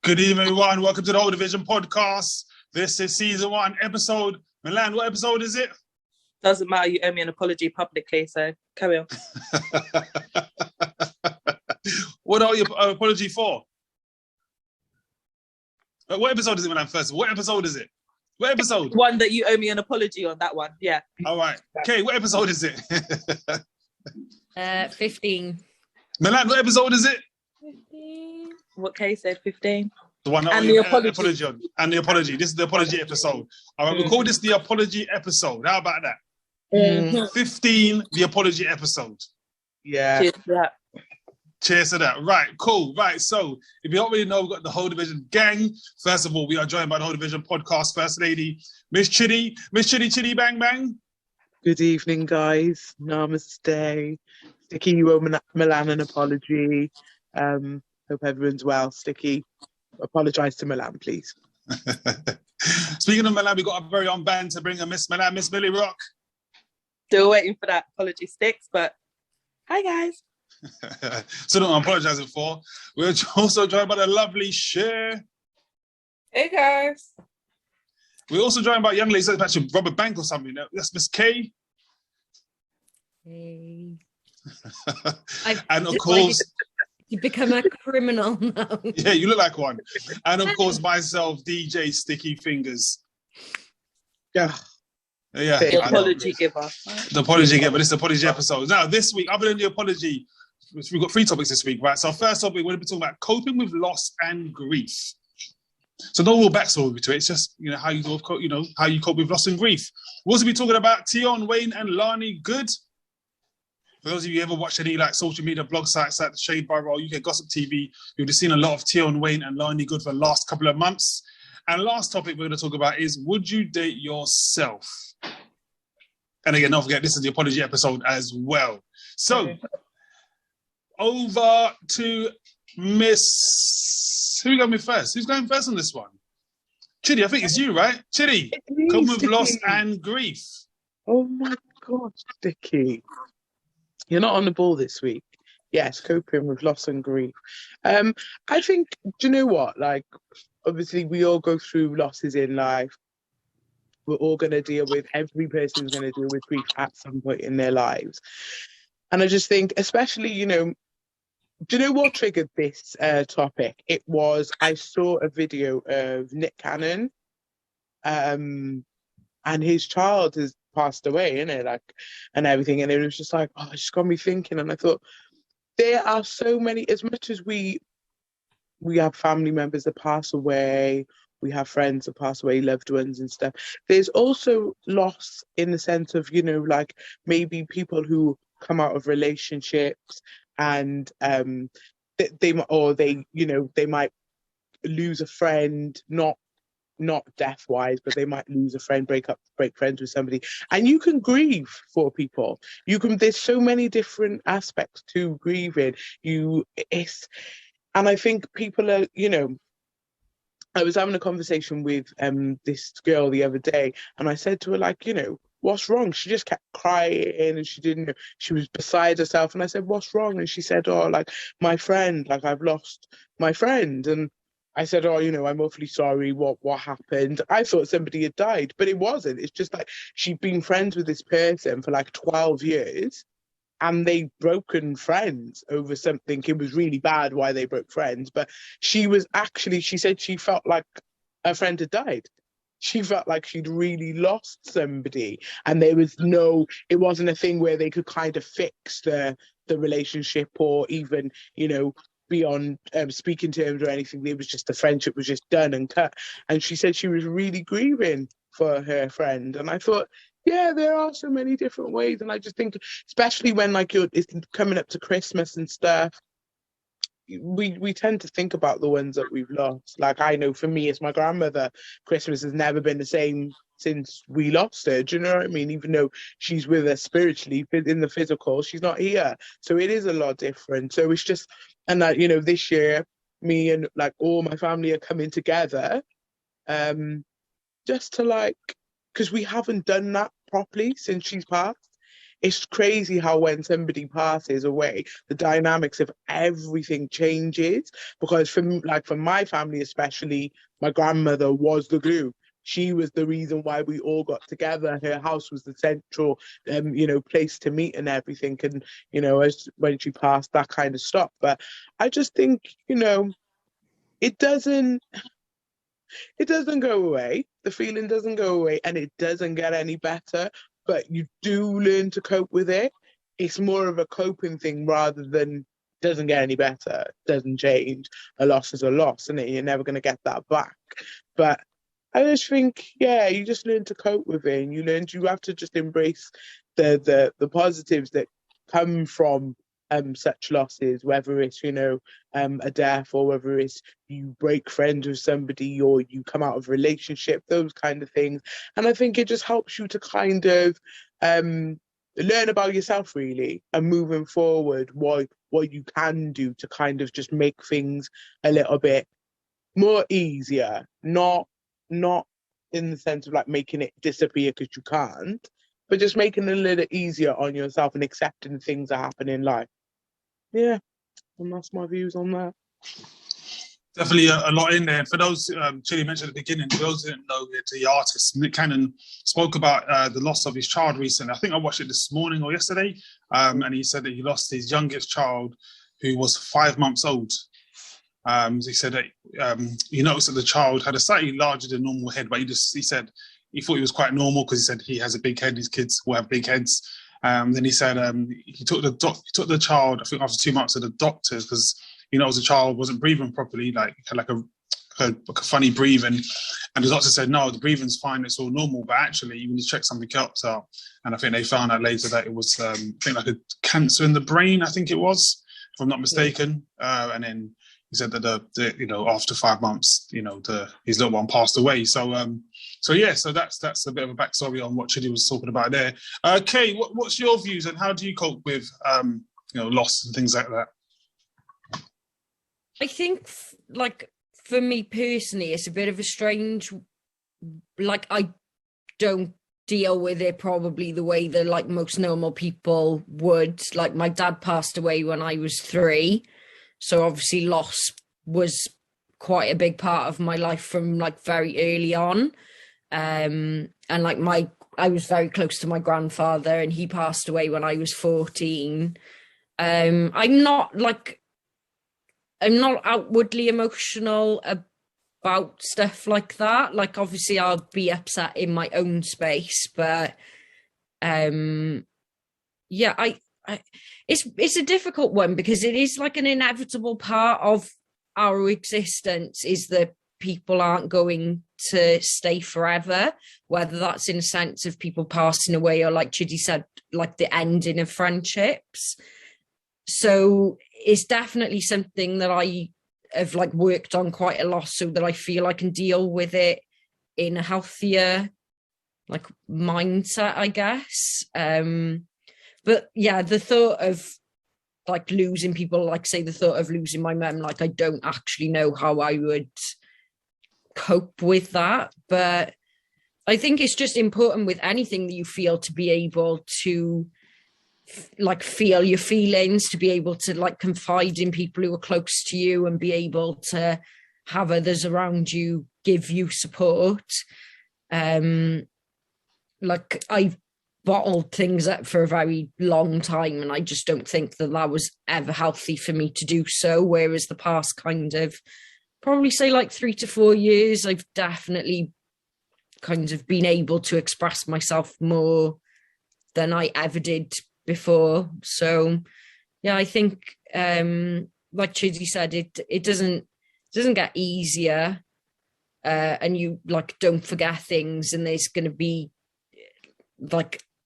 Good evening, everyone. Welcome to the Whole Division podcast. This is season 1, episode. Milan, what episode is it? Doesn't matter. You owe me an apology publicly, so carry on. What are your apology for? What episode is it, Milan? First, what episode is it? What episode? One that you owe me an apology on. That one, yeah. All right. Okay, what episode is it? 15. Milan, what episode is it? 15. What Kay said, 15. The one that And you the apology. on. And the apology. This is the apology episode. All right, we'll call this the apology episode. How about that? 15, the apology episode. Yeah. Cheers to that. Cheers to that. Right, cool. Right, so if you don't really know, we've got the Whole Division gang. First of all, we are joined by the Whole Division podcast First Lady, Miss Chitty. Miss Chitty, Chitty, bang, bang. Good evening, guys. Namaste. Sticky, you owe Milan an apology. Hope everyone's well. Sticky, apologise to Milan, please. Speaking of Milan, we got a very on band to bring a Miss Milan, Miss Millie Rock. Still waiting for that apology sticks, but hi guys. So I'm apologising for. We're also joined by the lovely Cher. Hey guys. We're also joined by a young lady, so it's actually Robert Bank or something. That's Miss Kay. Hey. And of course, You become a criminal now. yeah, you look like one. And of course, myself, DJ Sticky Fingers. Yeah. Yeah, The apology giver. The apology giver. This is the apology episode. Now, this week, other than the apology, we've got 3 topics this week, right? So, our first topic, we're going to be talking about coping with loss and grief. So, no real backstory to it. It's just how you how you cope with loss and grief. We'll also be talking about Tion, Wayne, and Lani Good. For those of you who ever watched any social media blog sites like the Shade Bar or UK Gossip TV, you've just seen a lot of Tion, Wayne, and Lani Good for the last couple of months. And last topic we're going to talk about is, would you date yourself? And again, don't forget, this is the apology episode as well. So, over to Miss... Who got me first? Who's going first on this one? Chitty, I think it's you, right? Chitty, come with loss and grief. Oh my God, Sticky. You're not on the ball this week. Yes, coping with loss and grief. I think, do you know what? Like, obviously, we all go through losses in life. We're all going to deal with, every person's going to deal with grief at some point in their lives. And I just think, especially, do you know what triggered this topic? It was, I saw a video of Nick Cannon, and his child has passed away, innit? And everything. And it was just like, it just got me thinking. And I thought, there are so many, as much as we have family members that pass away, we have friends that pass away, loved ones and stuff. There's also loss in the sense of, maybe people who come out of relationships and they might lose a friend, not death-wise, but they might lose a friend, break friends with somebody. And you can grieve for people. There's so many different aspects to grieving. And I think people are, I was having a conversation with this girl the other day, and I said to her, what's wrong? She just kept crying and she was beside herself. And I said, what's wrong? And she said, my friend, I've lost my friend. And I said, I'm awfully sorry. What happened? I thought somebody had died, but it wasn't. It's just she'd been friends with this person for 12 years. And they'd broken friends over something. It was really bad why they broke friends. But she said she felt like her friend had died. She felt like she'd really lost somebody. And it wasn't a thing where they could kind of fix the relationship or even, be on speaking terms or anything. It was just the friendship was just done and cut. And she said she was really grieving for her friend. And I thought, yeah, there are so many different ways. And I just think, especially when it's coming up to Christmas and stuff, we tend to think about the ones that we've lost. I know for me, it's my grandmother. Christmas has never been the same since we lost her. Do you know what I mean? Even though she's with us spiritually, in the physical, she's not here. So it is a lot different. So it's just, and this year, me and all my family are coming together, just to because we haven't done that properly since she's passed. it's crazy how when somebody passes away, the dynamics of everything changes. Because for my family especially, my grandmother was the glue. She was the reason why we all got together. Her house was the central, place to meet and everything. And as when she passed, that kind of stopped. But I just think, it doesn't go away. The feeling doesn't go away, and it doesn't get any better. But you do learn to cope with it. It's more of a coping thing rather than doesn't get any better, doesn't change. A loss is a loss, isn't it? You're never going to get that back. But I just think, you just learn to cope with it, and you have to just embrace the positives that come from such losses, whether it's a death, or whether it's you break friends with somebody, or you come out of a relationship, those kind of things. And I think it just helps you to kind of learn about yourself, really, and moving forward, what you can do to kind of just make things a little bit more easier, not in the sense of like making it disappear because you can't, but just making it a little easier on yourself and accepting things that happen in life. Yeah, and that's my views on that. Definitely a lot in there. For those, Chili mentioned at the beginning, for those who didn't know, the artist, Nick Cannon, spoke about the loss of his child recently. I think I watched it this morning or yesterday, and he said that he lost his youngest child, who was 5 months old. He said that he noticed that the child had a slightly larger than normal head, but he said he thought it was quite normal because he said he has a big head. His kids will have big heads. Then he said he took the child, I think after 2 months, to the doctors because the child wasn't breathing properly, like had like a funny breathing, and the doctor said no, the breathing's fine, it's all normal. But actually, you need to check something else out, and I think they found out later that it was I think like a cancer in the brain, I think it was, if I'm not mistaken. And then he said that after 5 months, his little one passed away. So that's a bit of a backstory on what Chidi was talking about there. Kay, what's your views and how do you cope with loss and things like that? I think, for me personally, it's a bit of a strange, I don't deal with it probably the way that, most normal people would. My dad passed away when I was 3, so obviously loss was quite a big part of my life from, very early on. And, I was very close to my grandfather, and he passed away when I was 14. I'm not outwardly emotional about stuff like that. Obviously I'll be upset in my own space, but it's a difficult one because it is an inevitable part of our existence, is that people aren't going to stay forever, whether that's in a sense of people passing away or, like Chidi said, the ending of friendships. So it's definitely something that I have worked on quite a lot so that I feel I can deal with it in a healthier mindset, I guess. But yeah, the thought of losing people, say the thought of losing my mum, I don't actually know how I would cope with that. But I think it's just important with anything that you feel to be able to feel your feelings, to be able to confide in people who are close to you and be able to have others around you give you support. I've bottled things up for a very long time, and I just don't think that was ever healthy for me to do so. Whereas the past kind of probably say 3 to 4 years, I've definitely kind of been able to express myself more than I ever did before. So yeah, I think like Chidi said, it doesn't get easier, and you don't forget things, and there's going to be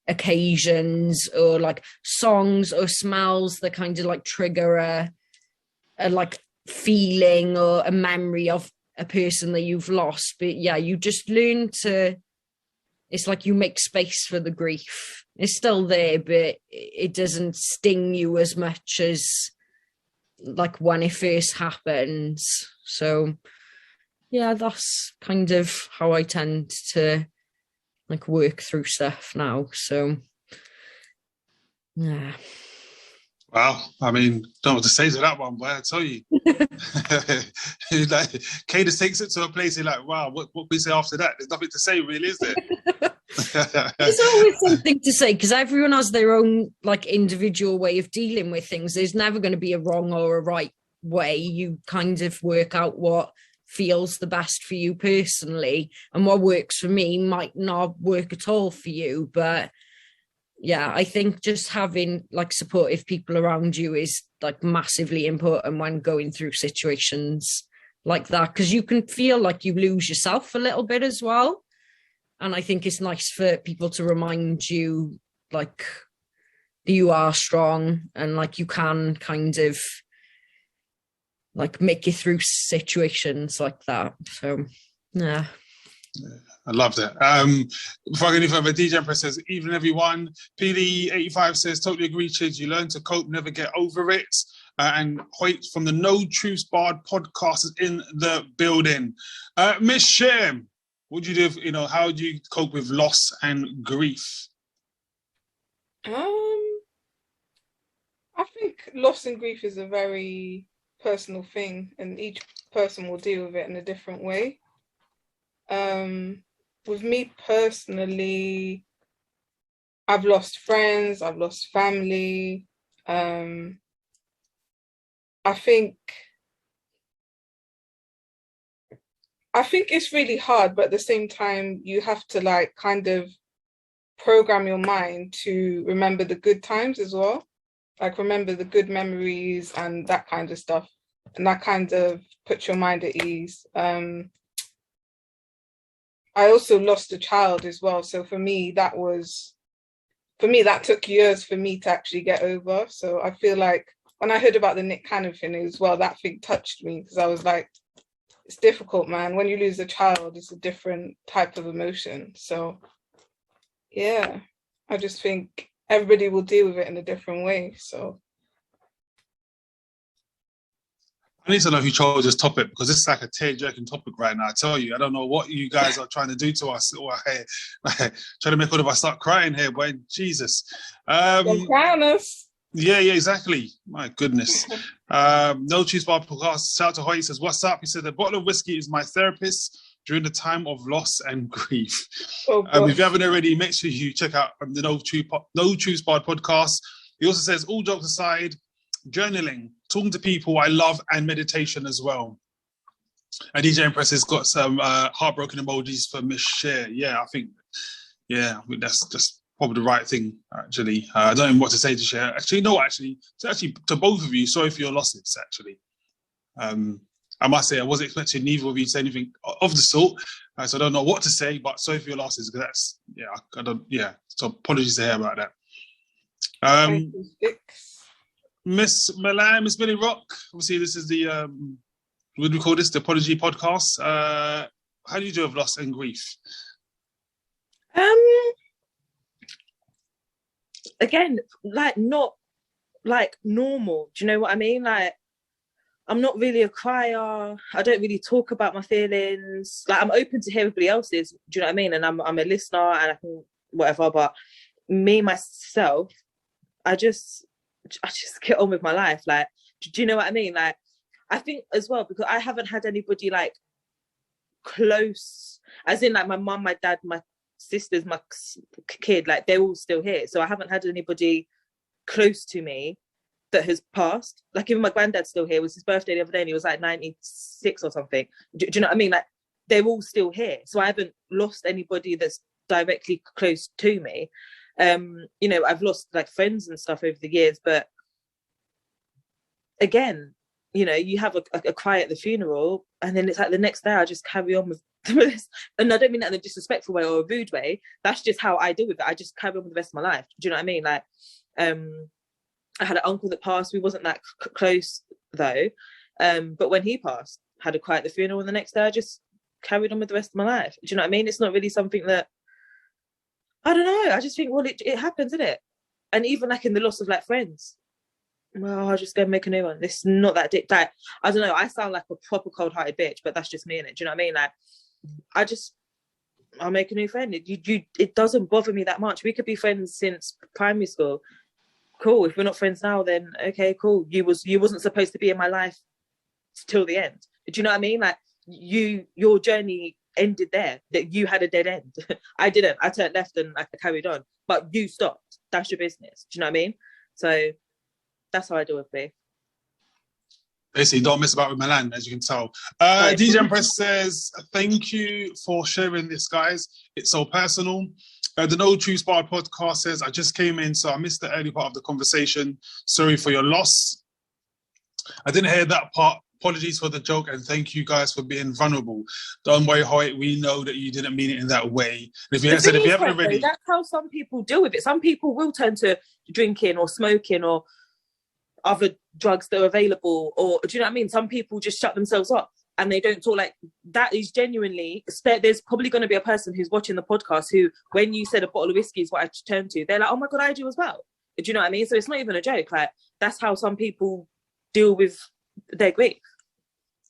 occasions or songs or smells that kind of trigger a feeling or a memory of a person that you've lost. But yeah, you just learn to, it's you make space for the grief. It's still there, but it doesn't sting you as much as when it first happens. So yeah, that's kind of how I tend to work through stuff now. So Yeah. Wow, I mean, don't know what to say to that one, boy. I tell you, like Cadus takes it to a place. You're like, wow, what we say after that? There's nothing to say, really, is there? There's always something to say because everyone has their own like individual way of dealing with things. There's never going to be a wrong or a right way. You kind of work out what feels the best for you personally, and what works for me might not work at all for you. But yeah, I think just having like supportive people around you is like massively important when going through situations like that, because you can feel like you lose yourself a little bit as well. And I think it's nice for people to remind you like that you are strong and like you can kind of like make it through situations like that. So yeah. I loved it. Before I go any further, DJ Empress says, evening everyone. PD85 says, totally agree, Chids. You learn to cope, never get over it. And Hoyt from the No Truths Barred podcast is in the building. Miss Shem, what do you do? How do you cope with loss and grief? I think loss and grief is a very personal thing, and each person will deal with it in a different way. With me personally, I've lost friends, I've lost family. I think it's really hard, but at the same time, you have to like kind of program your mind to remember the good times as well. Like remember the good memories and that kind of stuff. And that kind of puts your mind at ease. I also lost a child as well. So for me, that took years for me to actually get over. So I feel like when I heard about the Nick Cannon thing as well, that thing touched me because I was like, it's difficult, man. When you lose a child, it's a different type of emotion. So yeah, I just think everybody will deal with it in a different way. So I need to know who chose this topic because this is like a tear-jerking topic right now. I tell you, I don't know what you guys are trying to do to us. Or trying to make all of us start crying here, boy. Jesus. don't cry on us. Yeah, exactly. My goodness. No Choose Bar podcast. Shout out to Hoy. He says, what's up? He said, the bottle of whiskey is my therapist during the time of loss and grief. If you haven't already, make sure you check out the No Choose Bar podcast. He also says, all jokes aside, journaling, talking to people I love, and meditation as well. And DJ Empress has got some heartbroken emojis for Miss Cher. Yeah, I think that's just probably the right thing, actually. I don't know what to say to Cher. Actually, no, it's actually to both of you, sorry for your losses, actually. I must say, I wasn't expecting neither of you to say anything of the sort, so I don't know what to say, but sorry for your losses, because so apologies to hear about that. Miss Milan, Miss Billy Rock, obviously this is the, what do we call this, the Apology podcast. How do you do with loss and grief? Again, like not like normal. Do you know what I mean? Like, I'm not really a crier. I don't really talk about my feelings. Like, I'm open to hear everybody else's. Do you know what I mean? And I'm a listener and I can whatever. But me myself, I just get on with my life. Like, do you know what I mean? Like, I think as well because I haven't had anybody like close, as in like my mum, my dad, my sisters, my kid. Like, they're all still here, so I haven't had anybody close to me that has passed. Like, even my granddad's still here. It was his birthday the other day and he was like 96 or something. Do you know what I mean? Like, they're all still here, so I haven't lost anybody that's directly close to me. I've lost like friends and stuff over the years, but again, you have a cry at the funeral and then it's like the next day I just carry on with this. And I don't mean that in a disrespectful way or a rude way. That's just how I deal with it. I just carry on with the rest of my life. Do you know what I mean? Like, I had an uncle that passed. We wasn't that close though. But when he passed, had a cry at the funeral, and the next day I just carried on with the rest of my life. Do you know what I mean? It's not really something that, I don't know. I just think, well, it happens, isn't it? And even like in the loss of like friends, well, I'll just go make a new one. It's not that deep. Like, I don't know. I sound like a proper cold-hearted bitch, but that's just me, innit? Do you know what I mean? Like, I'll make a new friend. It doesn't bother me that much. We could be friends since primary school. cool. If we're not friends now, then okay, cool. You wasn't supposed to be in my life till the end. Do you know what I mean? Like your journey ended there. That you had a dead end. I didn't. I turned left and I carried on. But you stopped. That's your business. Do you know what I mean? So that's how I deal with beef. Basically, don't mess about with Milan, as you can tell. Right. DJ Empress says, thank you for sharing this, guys. It's so personal. The No True Spar podcast says, I just came in, so I missed the early part of the conversation. Sorry for your loss. I didn't hear that part. Apologies for the joke, and thank you guys for being vulnerable. Don't worry, Hoyt. We know that you didn't mean it in that way. If you haven't already, that's how some people deal with it. Some people will turn to drinking or smoking or other drugs that are available, or do you know what I mean? Some people just shut themselves up and they don't talk. Like, that is genuinely, there's probably going to be a person who's watching the podcast who, when you said a bottle of whiskey is what I turn to, they're like, oh my God, I do as well. Do you know what I mean? So it's not even a joke. Like, that's how some people deal with their grief.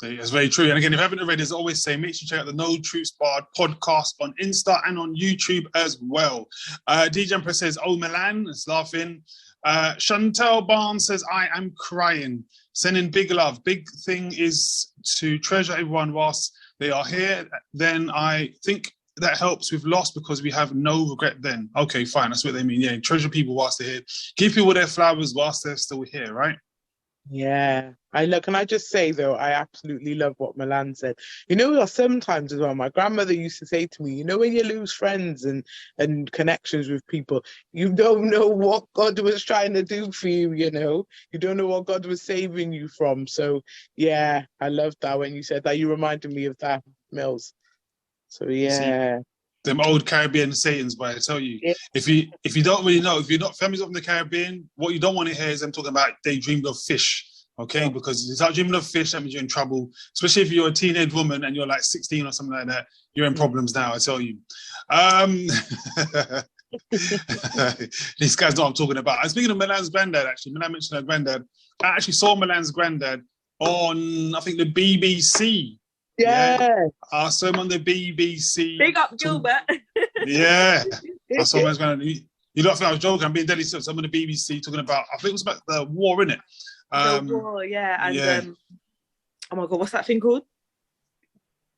It's very true. And again, if you haven't already, as I always say, make sure you check out the No Truth Barred podcast on Insta and on YouTube as well. DJ Empress says, oh, Milan, is laughing. Chantel Barnes says, I am crying. Sending big love. Big thing is to treasure everyone whilst they are here. Then I think that helps with loss because we have no regret then. Okay, fine. That's what they mean. Yeah, treasure people whilst they're here. Give people their flowers whilst they're still here, right? Yeah, can I just say though, I absolutely love what Milan said. Sometimes as well, my grandmother used to say to me, when you lose friends and connections with people, you don't know what God was trying to do for you, you don't know what God was saving you from. So yeah, I love that when you said that. You reminded me of that, Mills. So yeah. Them old Caribbean sayings, but I tell you, yeah. if you don't really know, if you're not familiar from the Caribbean, what you don't want to hear is them talking about they dreamed of fish, okay? Because if you start dreaming of fish, that means you're in trouble. Especially if you're a teenage woman and you're like 16 or something like that, you're in problems now, I tell you. These guys know what I'm talking about. And speaking of Milan's granddad, actually, Milan mentioned her granddad. I actually saw Milan's granddad on, I think, the BBC. Yeah. I saw him on the BBC. Big up Gilbert. Yeah. I saw him as granddad. You don't think I was joking? I'm being deadly serious. I'm on the BBC talking about, I think it was about the war, innit? The war, yeah. And oh my God, what's that thing called?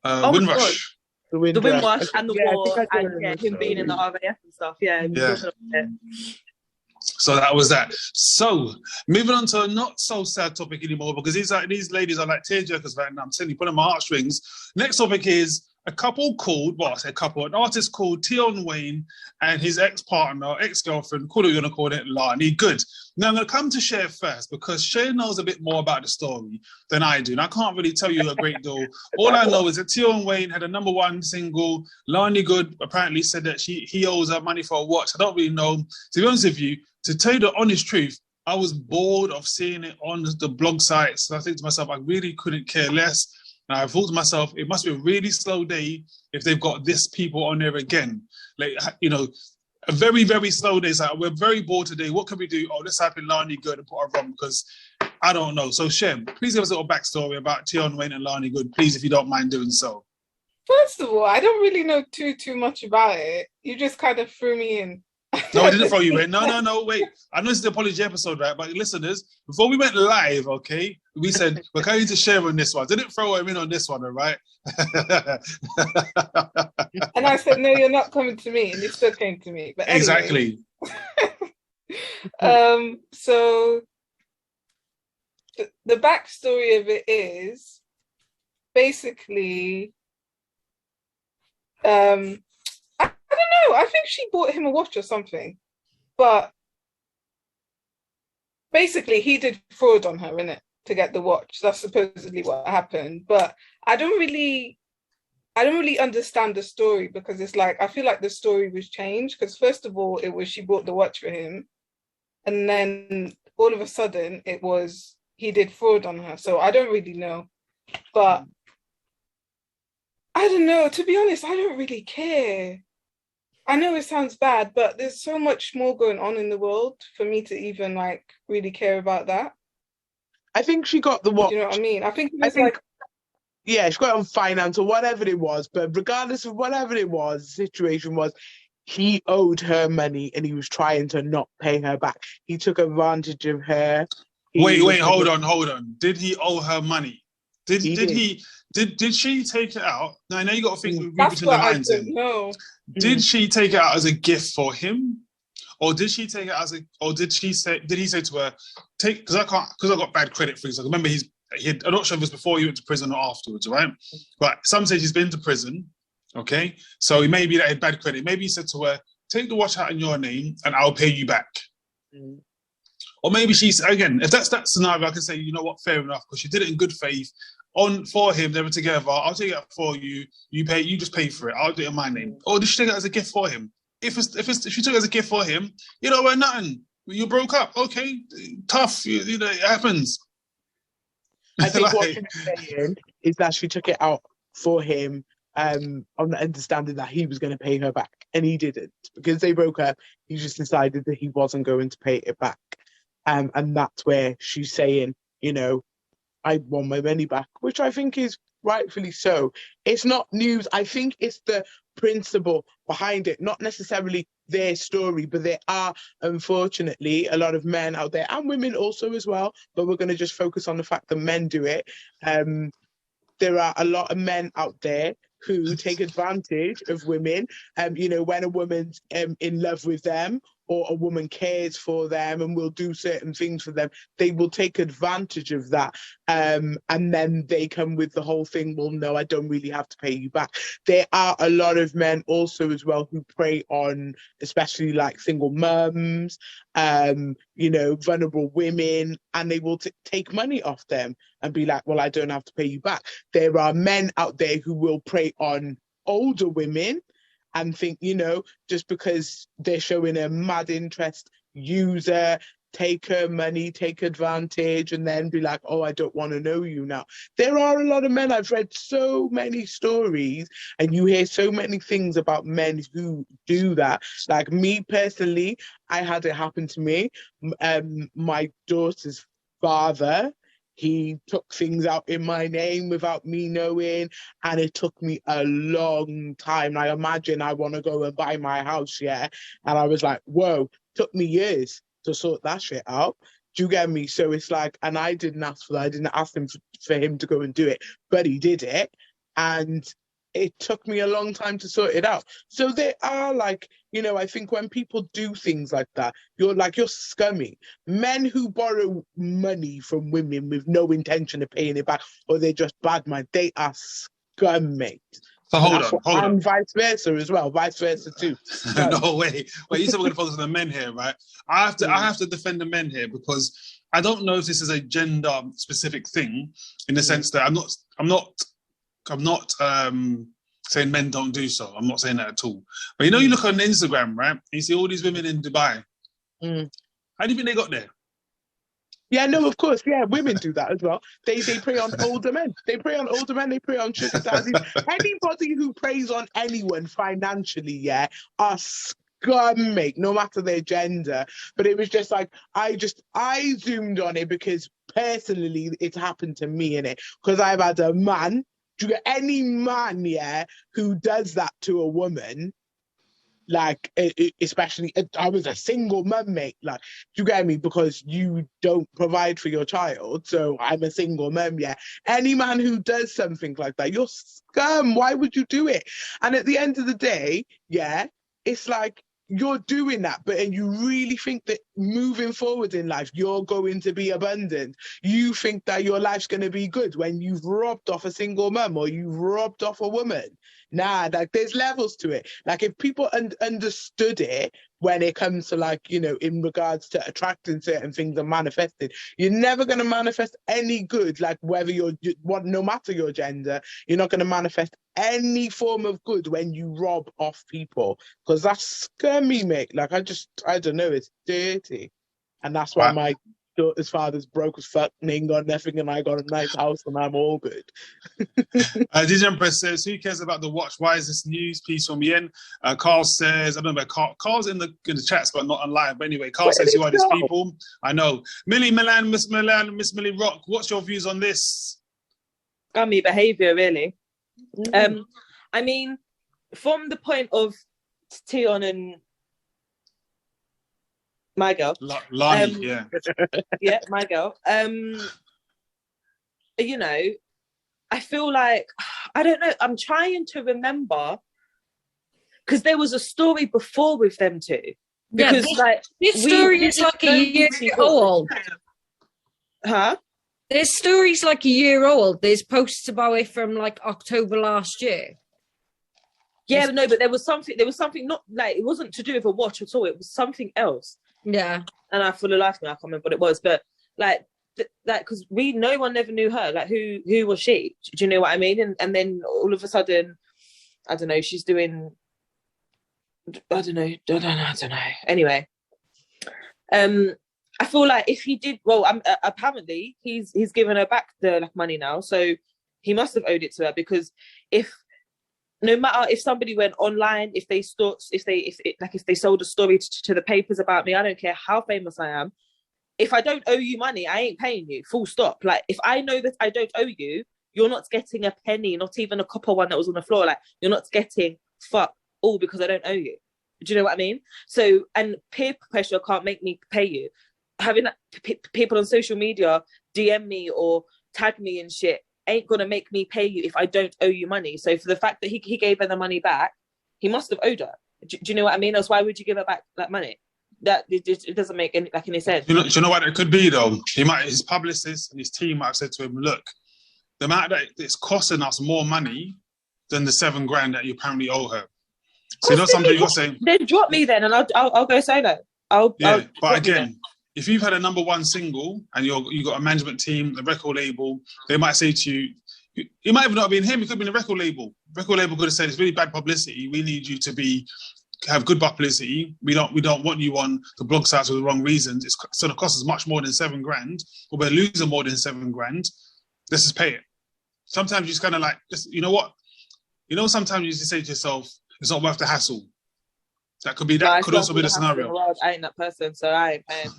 Windrush. The Windrush and the war, and him being in the RAF and stuff. Yeah. So that was that. So moving on to a not so sad topic anymore, because these ladies are like tearjerkers right now. I'm telling you, putting my heartstrings. Next topic is an artist called Tion Wayne and his ex-partner, ex-girlfriend, call it what you're going to call it, Lani. Good. Now I'm going to come to Cher first, because Cher knows a bit more about the story than I do. And I can't really tell you a great deal. All I know is that Tion Wayne had a #1 single. Lani Good apparently said that he owes her money for a watch. I don't really know. To be honest with you, to tell you the honest truth, I was bored of seeing it on the blog sites. So I think to myself, I really couldn't care less. And I thought to myself, it must be a really slow day if they've got this people on there again. Like, a very, very slow day. It's like, we're very bored today. What can we do? Oh, let's type in Lani Good and put her on, because I don't know. So, Shem, please give us a little backstory about Tion Wayne and Lani Good, please, if you don't mind doing so. First of all, I don't really know too much about it. You just kind of threw me in. No, I didn't throw you in. No, wait. I know it's the apology episode, right? But listeners, before we went live, okay, we said, we're going to share on this one. Didn't throw him in on this one, all right? And I said, no, you're not coming to me. And you still came to me. But anyway. Exactly. So the backstory of it is basically, I don't know. I think she bought him a watch or something. But basically, he did fraud on her, innit, to get the watch. That's supposedly what happened. But I don't really understand the story, because it's like, I feel like the story was changed. Because first of all, it was she bought the watch for him. And then all of a sudden, it was he did fraud on her. So I don't really know. But I don't know. To be honest, I don't really care. I know it sounds bad, but there's so much more going on in the world for me to even like really care about that. I think she got the watch. Do you know what I mean? I think yeah, she got it on finance or whatever it was. But regardless of whatever it was, the situation was, he owed her money and he was trying to not pay her back. He took advantage of her. Wait, hold on. Did he owe her money? Did she take it out? Now I know you got to think read That's between the what I lines. don't know. Did she take it out as a gift for him, or did she take it as a? Or did he say to her, take? Because I got bad credit for things. Like, remember, I'm not sure if it was before he went to prison or afterwards, right? But some say he's been to prison. Okay, so maybe that had bad credit. Maybe he said to her, take the watch out in your name, and I'll pay you back. Or maybe she's, again, if that's that scenario, I can say, you know what, fair enough, because she did it in good faith. For him, they were together. I'll take it out for you. You just pay for it. I'll do it in my name. Or did she take it as a gift for him? If she took it as a gift for him, you know, nothing. You broke up. Okay, tough. You know, it happens. I think what she's saying is that she took it out for him on the understanding that he was going to pay her back, and he didn't, because they broke up. He just decided that he wasn't going to pay it back. And that's where she's saying, you know, I want my money back, which I think is rightfully so. It's not news. I think it's the principle behind it, not necessarily their story, but there are, unfortunately, a lot of men out there, and women also as well, but we're going to just focus on the fact that men do it. There are a lot of men out there who take advantage of women. You know, when a woman's in love with them, or a woman cares for them and will do certain things for them, they will take advantage of that. And then they come with the whole thing, well, no, I don't really have to pay you back. There are a lot of men also as well who prey on, especially like single mums, you know, vulnerable women, and they will take money off them and be like, well, I don't have to pay you back. There are men out there who will prey on older women and think, you know, just because they're showing a mad interest, use her, take her money, take advantage, and then be like, oh, I don't want to know you now. There are a lot of men. I've read so many stories, and you hear so many things about men who do that. Like me personally, I had it happen to me. My daughter's father, he took things out in my name without me knowing, and it took me a long time. I imagine I want to go and buy my house, yeah? And I was like, whoa, took me years to sort that shit out. Do you get me? So it's like, and I didn't ask for that. I didn't ask him for him to go and do it, but he did it. And it took me a long time to sort it out. So there are, like, you know, I think when people do things like that, you're scummy. Men who borrow money from women with no intention of paying it back, or they're just bad man, they are scum, mate. So hold on. And vice versa as well, vice versa too. No, wait. You said we're going to focus on the men here, right? I have to defend the men here, because I don't know if this is a gender specific thing, in the sense that I'm not saying men don't do so. I'm not saying that at all. But you know, you look on Instagram, right? And you see all these women in Dubai. How do you think they got there? Yeah, no, of course. Yeah, women do that as well. They prey on older men. They prey on older men. They prey on sugar daddies. Anybody who preys on anyone financially, yeah, are scum, mate, no matter their gender. But it was just like, I zoomed on it because personally it's happened to me, innit? Because I've had a man, any man, yeah, who does that to a woman, like, especially, I was a single mum, mate, like, do you get me? Because you don't provide for your child, so I'm a single mum, yeah. Any man who does something like that, you're scum. Why would you do it? And at the end of the day, yeah, it's like, you're doing that, and you really think that moving forward in life, you're going to be abundant. You think that your life's going to be good when you've robbed off a single mum or you've robbed off a woman. Nah, like, there's levels to it. Like, if people understood it when it comes to, like, you know, in regards to attracting certain things and manifesting, you're never going to manifest any good, like, whether no matter your gender, you're not going to manifest any form of good when you rob off people, because that's scummy, mate. Like, I don't know, it's dirty. And that's why my daughter's father's broke as fuck and ain't got nothing, and I got a nice house and I'm all good. DJ Empress says, who cares about the watch? Why is this news? Please fill me in. Carl says, I don't know about Carl's in the chats, but not online. But anyway, Carl says, who are these people? I know. Miss Millie Rock, what's your views on this? Scummy behaviour, really. I mean, from the point of Tion and my girl. Lani, yeah. Yeah, my girl. You know, I feel like, I don't know, I'm trying to remember, because there was a story before with them two. Because this story is like a year old. Huh? This story's like a year old. There's posts about it from like October last year. Yeah, but no, but there was something not like, it wasn't to do with a watch at all. It was something else. Yeah. And I for the life of me, I can't remember what it was. But like because no one never knew her. Like who was she? Do you know what I mean? And then all of a sudden, I don't know, she's doing, I don't know. Anyway, I feel like if he did, well, apparently he's given her back the like money now, so he must have owed it to her, because no matter if somebody went online, if they sold a story to the papers about me, I don't care how famous I am. If I don't owe you money, I ain't paying you. Full stop. Like, if I know that I don't owe you, you're not getting a penny, not even a copper one that was on the floor. Like, you're not getting fuck all because I don't owe you. Do you know what I mean? So, and peer pressure can't make me pay you. Having people on social media DM me or tag me and shit ain't gonna make me pay you if I don't owe you money. So for the fact that he gave her the money back, he must have owed her. Do you know what I mean? Else why would you give her back that money? That it doesn't make any sense. Do you know what it could be though? His publicist and his team might have said to him, "Look, the amount that it's costing us more money than the $7,000 that you apparently owe her." So you know something you're saying? Then drop me then, and I'll go solo. But again, if you've had a number one single and you got a management team, a record label, they might say to you, it might even not have been him. It could have been a record label. Record label could have said, "It's really bad publicity. We need you to have good publicity. We don't want you on the blog sites for the wrong reasons. It's going to cost us much more than $7,000, or we're losing more than $7,000. Let's just pay it." Sometimes you just kind of like, you know what? Sometimes you just say to yourself, it's not worth the hassle. That could be that. Could also be the scenario. I ain't that person, so I ain't paying.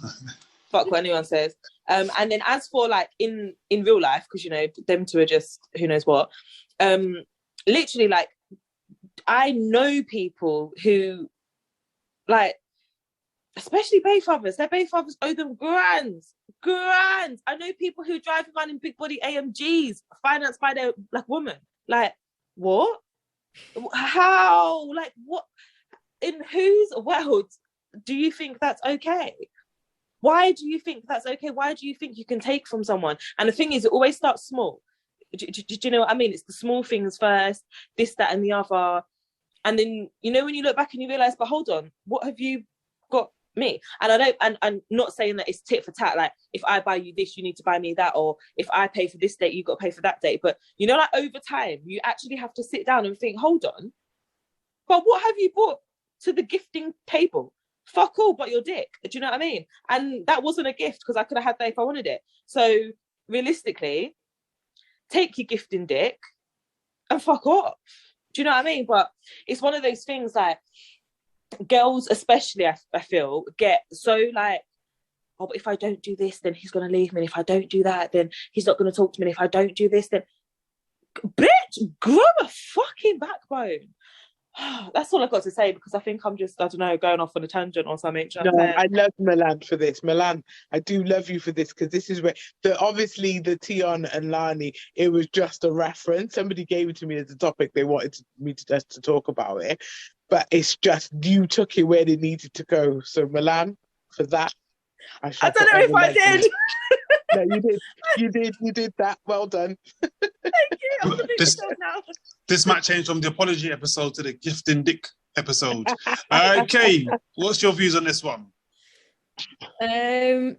Fuck what anyone says. And then as for like in real life, because you know them two are just who knows what. Literally, like, I know people who, like, especially bay fathers. Their bay fathers owe them grands. I know people who drive around in big body AMGs financed by their like woman. Like, what? How? Like, what? In whose world do you think that's okay? Why do you think that's okay? Why do you think you can take from someone? And the thing is, it always starts small. Do you know what I mean? It's the small things first, this, that, and the other. And then, you know, when you look back and you realise, but hold on, what have you got me? And I'm not saying that it's tit for tat. Like, if I buy you this, you need to buy me that. Or if I pay for this date, you got to pay for that date. But, you know, like, over time, you actually have to sit down and think, hold on, but what have you brought to the gifting table? Fuck all but your dick. Do you know what I mean? And that wasn't a gift, because I could have had that if I wanted it. So realistically, take your gifting dick and fuck off. Do you know what I mean? But it's one of those things, like, girls especially, I feel, get so like, oh, but if I don't do this, then he's going to leave me. And if I don't do that, then he's not going to talk to me. And if I don't do this, then... Bitch, grow a fucking backbone. That's all I've got to say, because I think I'm just, I don't know, going off on a tangent or something. No, I love Milan for this. Milan, I do love you for this, because this is where obviously the Tion and Lani, it was just a reference. Somebody gave it to me as a topic. They wanted me to talk about it, but it's just, you took it where it needed to go. So Milan, for that, I don't know if I did. No, you did that. Well done. Thank you. I'm now. This might change from the apology episode to the gifting dick episode. Okay, what's your views on this one? I'd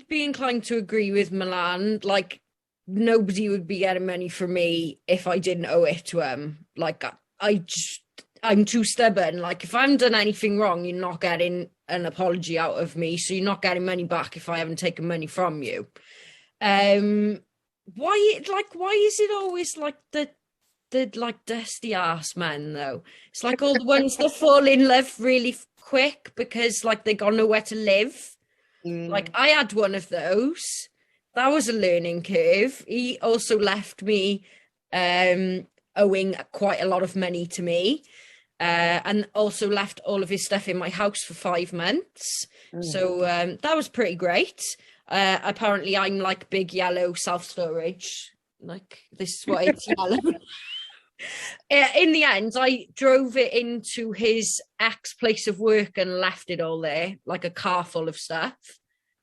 be inclined to agree with Milan. Like, nobody would be getting money from me if I didn't owe it to him. Like, I'm too stubborn. Like, if I haven't done anything wrong, you're not getting an apology out of me, so you're not getting money back if I haven't taken money from you. Why is it always like the like dusty ass men though? It's like all the ones that fall in love really quick because like they got nowhere to live. Like, I had one of those. That was a learning curve. He also left me owing quite a lot of money to me. and also left all of his stuff in my house for 5 months. So that was pretty great. Apparently I'm like big yellow self-storage. Like, this is what it's yellow. In the end, I drove it into his ex place of work and left it all there, like a car full of stuff.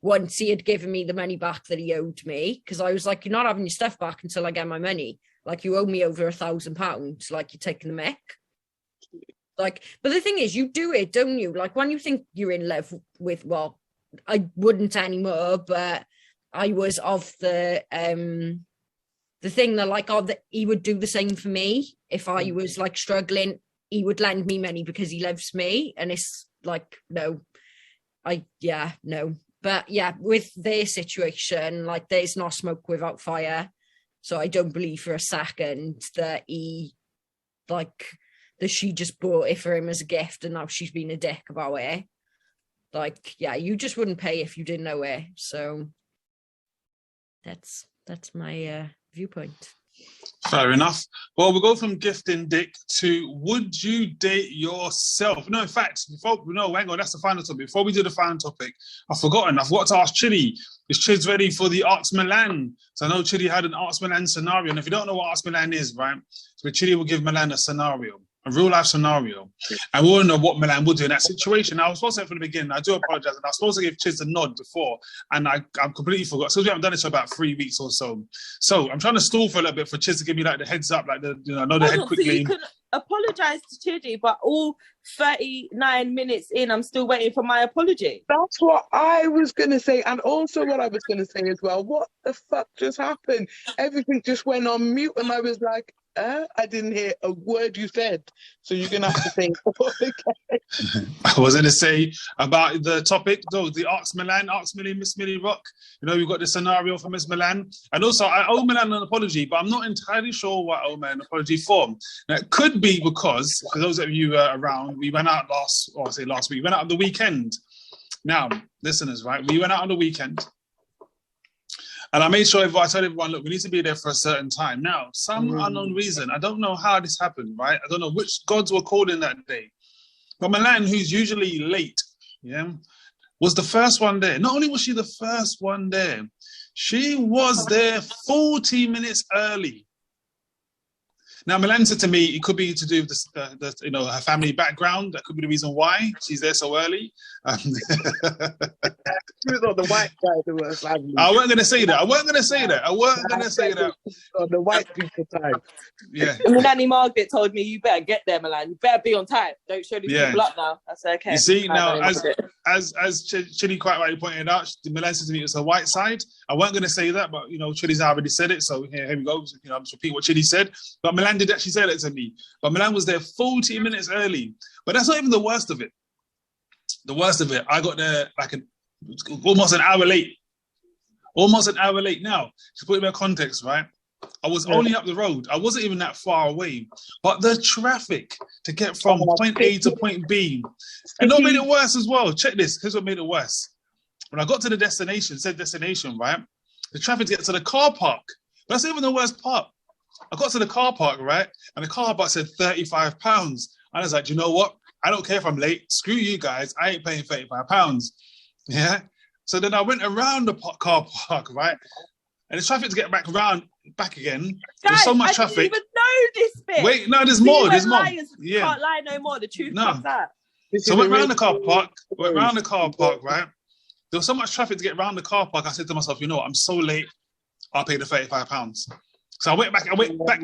Once he had given me the money back that he owed me, because I was like, you're not having your stuff back until I get my money. Like, you owe me over £1,000. Like, you're taking the mick. Like, but the thing is, you do it, don't you? Like, when you think you're in love with, well, I wouldn't anymore, but I was of the thing that, like, that he would do the same for me. If I was like struggling, he would lend me money because he loves me. And it's like, no. But yeah, with their situation, like, there's no smoke without fire. So I don't believe for a second that she just bought it for him as a gift and now she's been a dick about it. Like, yeah, you just wouldn't pay if you didn't know it. So that's my viewpoint. Fair enough. Well, we'll go from gifting dick to would you date yourself? No, in fact, hang on, that's the final topic. Before we do the final topic, I've forgot to ask Chidi. Is Chid's ready for the Arts Milan? So I know Chidi had an Arts Milan scenario, and if you don't know what Arts Milan is, right? So Chidi will give Milan a scenario, a real life scenario, and we all know what Milan would do in that situation. Now, I was supposed to say from the beginning, I do apologize, and I was supposed to give Chids a nod before, and I completely forgot. So we haven't done it for about 3 weeks or so. So I'm trying to stall for a little bit for Chids to give me like the heads up, like nod the head quickly. So you can apologize to Chidi, but all 39 minutes in, I'm still waiting for my apology. That's what I was going to say. And also what I was going to say as well, what the fuck just happened? Everything just went on mute and I was like, I didn't hear a word you said. So you're going to have to say it again. I was going to say about the topic, though, the Arts Milan, Arts Millie, Miss Millie Rock. You know, we've got the scenario for Miss Milan. And also, I owe Milan an apology, but I'm not entirely sure what I owe Milan an apology for. Now, it could be because, for those of you around, we went out last week, we went out on the weekend. Now, listeners, right, we went out on the weekend. And I made sure I told everyone, look, we need to be there for a certain time. Now, some unknown reason, I don't know how this happened, right? I don't know which gods were called in that day. But Milan, who's usually late, was the first one there. Not only was she the first one there, she was there 40 minutes early. Now, Milan said to me, it could be to do with her family background. That could be the reason why she's there so early. She was on the white side of her family. I wasn't going to say that. On the white people side. Yeah. And Nanny Margaret told me, you better get there, Milan. You better be on time. Don't show these people up now. I said, okay. You see, now, as Chidi quite rightly pointed out, Milan said to me it was her white side. I wasn't going to say that, but, Chidi's already said it. So here we go. I'll just repeat what Chidi said. But Milan did actually say that to me. But Milan was there 40 minutes early. But that's not even the worst of it. The worst of it, I got there almost an hour late. Now, to put it in context, right? I was only up the road. I wasn't even that far away. But the traffic to get from point A to point B, and what made it worse as well. Check this. Here's what made it worse. When I got to the destination, right? The traffic to get to the car park. That's even the worst part. I got to the car park, right? And the car park said £35. And I was like, you know what? I don't care if I'm late. Screw you guys. I ain't paying £35. Yeah? So then I went around the car park, right? And the traffic to get back again. There's so much traffic. I didn't even know this bit. Wait, no, there's more. There's more. Yeah. Can't lie no more. The truth comes out. So I went around the car park, right? There was so much traffic to get around the car park. I said to myself, you know what? I'm so late. I'll pay the £35. So I went back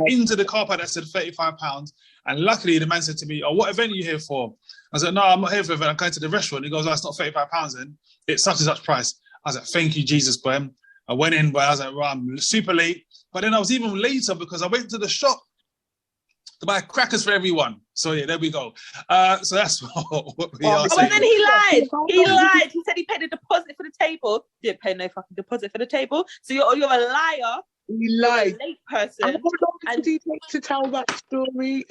into the car park that said £35. And luckily the man said to me, oh, what event are you here for? I said, no, I'm not here for an event. I'm going to the restaurant. He goes, oh, it's not £35 then. It's such and such price. I was like, thank you, Jesus, boy. I went in, but I was like, well, I'm super late. But then I was even later because I went to the shop to buy crackers for everyone. So yeah, there we go. So that's what we are saying. But then he lied. He said he paid a deposit for the table. Didn't pay no fucking deposit for the table. So you're a liar. He lied. Late person. And how long did he take to tell that story?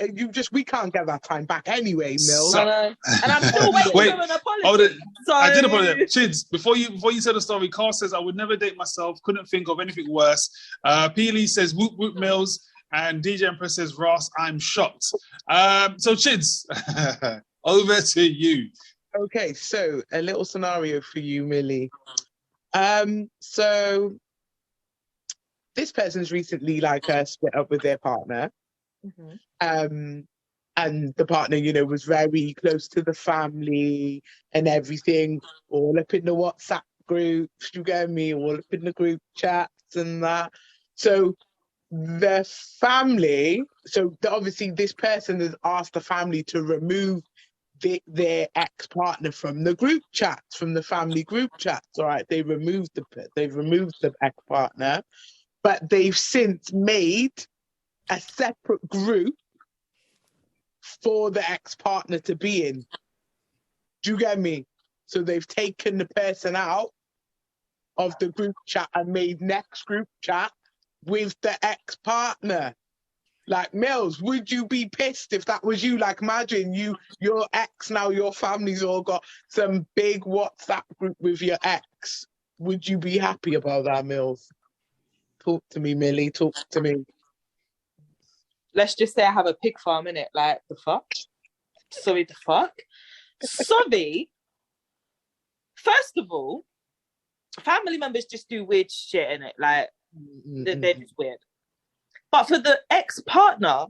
We can't get that time back anyway, Mill. And I'm still waiting for an apology. I did apologize. Chids, before you said the story, Carl says, I would never date myself. Couldn't think of anything worse. Peely says, whoop, whoop, Mills. And DJ Empress says, Ross, I'm shocked. So, Chids, over to you. Okay, so a little scenario for you, Millie. So this person's recently split up with their partner. Mhm. And the partner, was very close to the family and everything, all up in the WhatsApp groups, you get me, all up in the group chats and that. So the family, obviously this person has asked the family to remove their ex-partner from the group chats, from the family group chats. All right, they've removed the ex-partner, but they've since made a separate group for the ex-partner to be in. Do you get me? So they've taken the person out of the group chat and made next group chat with the ex-partner. Like, Mills, would you be pissed if that was you? Like, imagine your ex, now your family's all got some big WhatsApp group with your ex. Would you be happy about that, Mills? Talk to me, Millie, talk to me. Let's just say I have a pig farm in it. Like, the fuck? Sorry, the fuck? Sorry. First of all, family members just do weird shit in it. Like, they're just weird. But for the ex-partner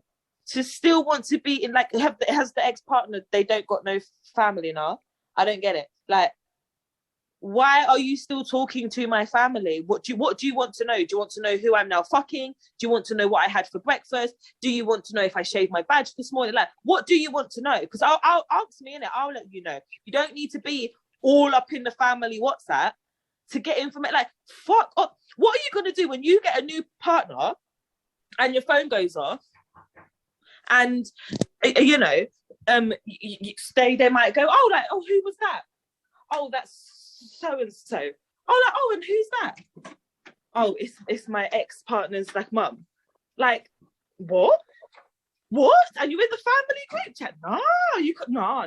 to still want to be in, like, has the ex-partner, they don't got no family now. I don't get it. Like, why are you still talking to my family? What do you want to know? Do you want to know who I'm now fucking? Do you want to know what I had for breakfast? Do you want to know if I shaved my badge this morning? Like, what do you want to know? Because I'll answer me in it. I'll let you know. You don't need to be all up in the family WhatsApp to get information. Like, fuck up. What are you gonna do when you get a new partner and your phone goes off, and they might go, who was that? Oh, that's so and so. And who's that? Oh, it's my ex-partner's like mum. Like, what? And you're in the family group chat? No, you could no.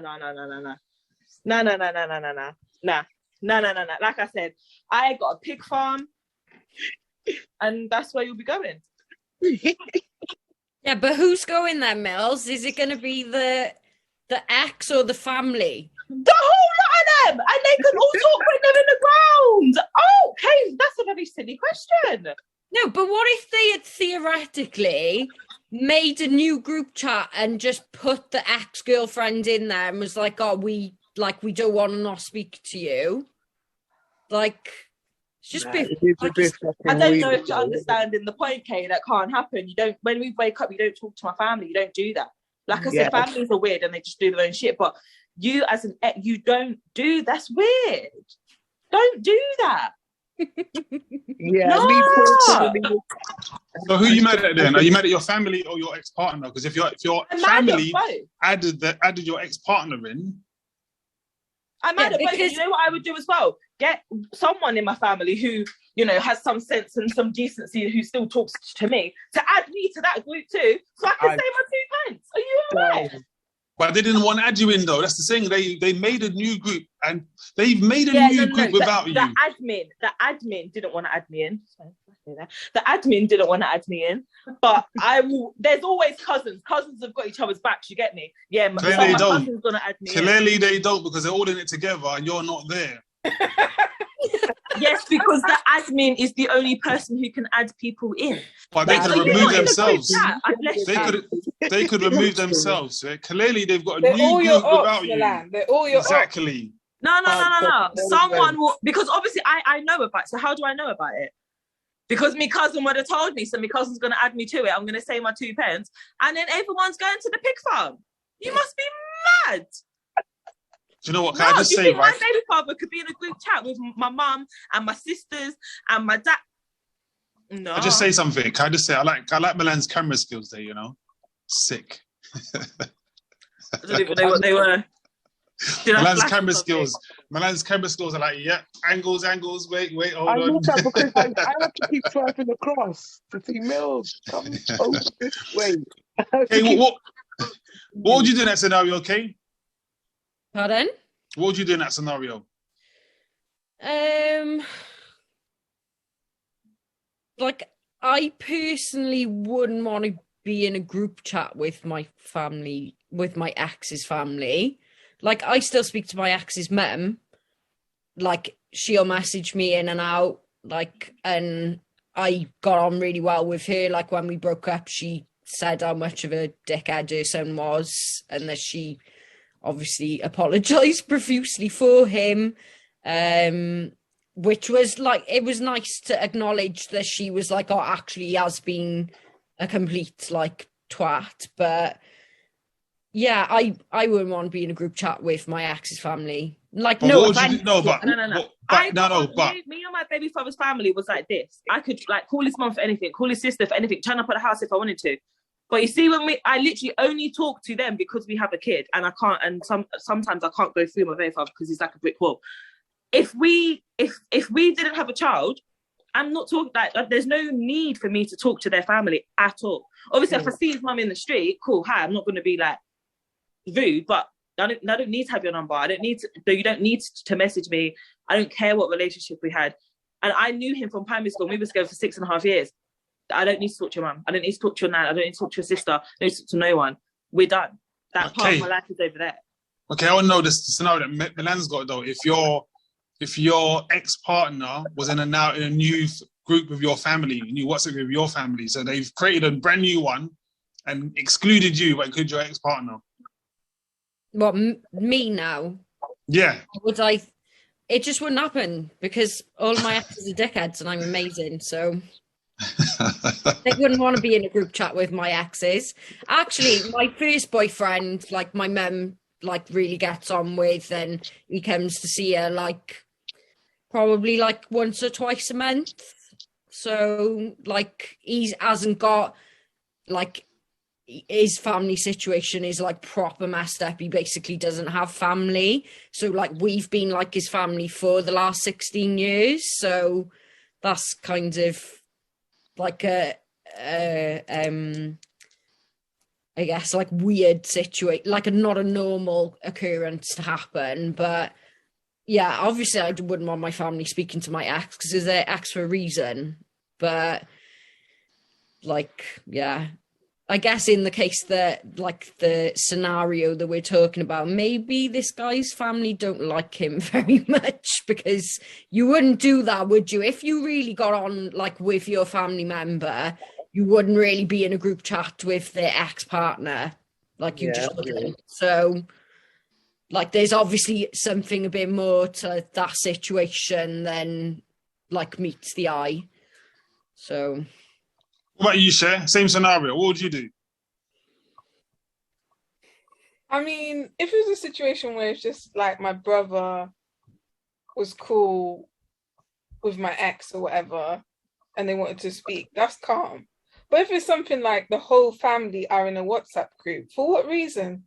Like I said, I got a pig farm, and that's where you'll be going. Yeah, but who's going there, Mills? Is it going to be the ex or the family? The whole lot of them, and they can all talk when they're in the ground. Oh, hey, that's a very silly question. No, but what if they had theoretically made a new group chat and just put the ex-girlfriend in there and was like, "Oh, we don't want to not speak to you." Like, it's just I don't know if you're understanding the point, Kay. That can't happen. You don't. When we wake up, you don't talk to my family. You don't do that. Like I said, families are weird and they just do their own shit. But you, as an ex, you don't do. That's weird. Don't do that. Yeah. No. So who are you mad at then? Are you mad at your family or your ex-partner? Because if your family added your ex-partner in, I'm mad at both. You know what I would do as well? Get someone in my family who, has some sense and some decency, who still talks to me, to add me to that group too, so I can save my 2 pence. Are you alright? But they didn't want to add you in though. That's the thing. They made a new group and they've made a new group without you. The admin didn't want to add me in. The admin didn't want to add me in, but I will. There's always cousins. Cousins have got each other's backs. You get me? Yeah, my cousin's gonna add me in. Clearly they don't, because they're all in it together and you're not there. Yes, because the admin is the only person who can add people in. But they could remove themselves. They could remove themselves. So clearly they've got a new group without you. They're all your exactly. No. Someone will, because obviously I know about it. So how do I know about it? Because my cousin would have told me, so my cousin's going to add me to it. I'm going to save my 2 pence. And then everyone's going to the pig farm. You must be mad. Do you know what? Can I just say, right? My baby father could be in a group chat with my mum and my sisters and my dad. No. I'll just say something. Can I just say, I like Milan's camera skills there, Sick. I don't even know what they were. Milan's camera skills are like, angles, wait, hold on. I know that because I have to keep swiping across to see Mills come over this way. Hey, what would you do in that scenario, okay? Pardon? What would you do in that scenario? I personally wouldn't want to be in a group chat with my family, with my ex's family. Like, I still speak to my ex's mum. Like, she'll message me in and out. Like, and I got on really well with her. Like, when we broke up, she said how much of a dickhead her son was, and that she obviously apologized profusely for him. Which was like, it was nice to acknowledge that she was like, oh, actually he has been a complete like twat. But yeah, I wouldn't want to be in a group chat with my ex's family. Like, But no, what would you do? No, but No. but Me and my baby father's family was like this. I could like call his mum for anything, call his sister for anything, turn up at the house if I wanted to. But you see, I literally only talk to them because we have a kid, and I can't. And sometimes I can't go through my baby father because he's like a brick wall. If we didn't have a child, I'm not talking like there's no need for me to talk to their family at all. Obviously, if I see his mum in the street, cool, hi, I'm not going to be like rude, but I don't need to have your number. You don't need to message me. I don't care what relationship we had. And I knew him from primary school. We were together for 6.5 years. I don't need to talk to your mum. I don't need to talk to your nan. I don't need to talk to your sister. I don't need to talk to no one. We're done. That part of my life is over there. Okay, I want to know this scenario that Milan's got though. If your ex-partner was in a new group with your family, a new WhatsApp group with your family, so they've created a brand new one and excluded you, but included your ex-partner. What, me now? Yeah. It just wouldn't happen because all my exes are dickheads and I'm amazing, so they wouldn't want to be in a group chat with my exes. Actually, my first boyfriend, like my mum, like really gets on with, and he comes to see her like probably like once or twice a month. So like he hasn't got like his family situation is like proper messed up. He basically doesn't have family. So like we've been like his family for the last 16 years. So that's kind of like I guess like weird situation, like not a normal occurrence to happen. But yeah, obviously I wouldn't want my family speaking to my ex because they're ex for a reason. But like, yeah, I guess in the case that like the scenario that we're talking about, maybe this guy's family don't like him very much, because you wouldn't do that, would you? If you really got on like with your family member, you wouldn't really be in a group chat with their ex-partner. Like you just wouldn't. So like there's obviously something a bit more to that situation than like meets the eye. So what about you, Cher? Same scenario. What would you do? I mean, if it was a situation where it's just like my brother was cool with my ex or whatever, and they wanted to speak, that's calm. But if it's something like the whole family are in a WhatsApp group, for what reason?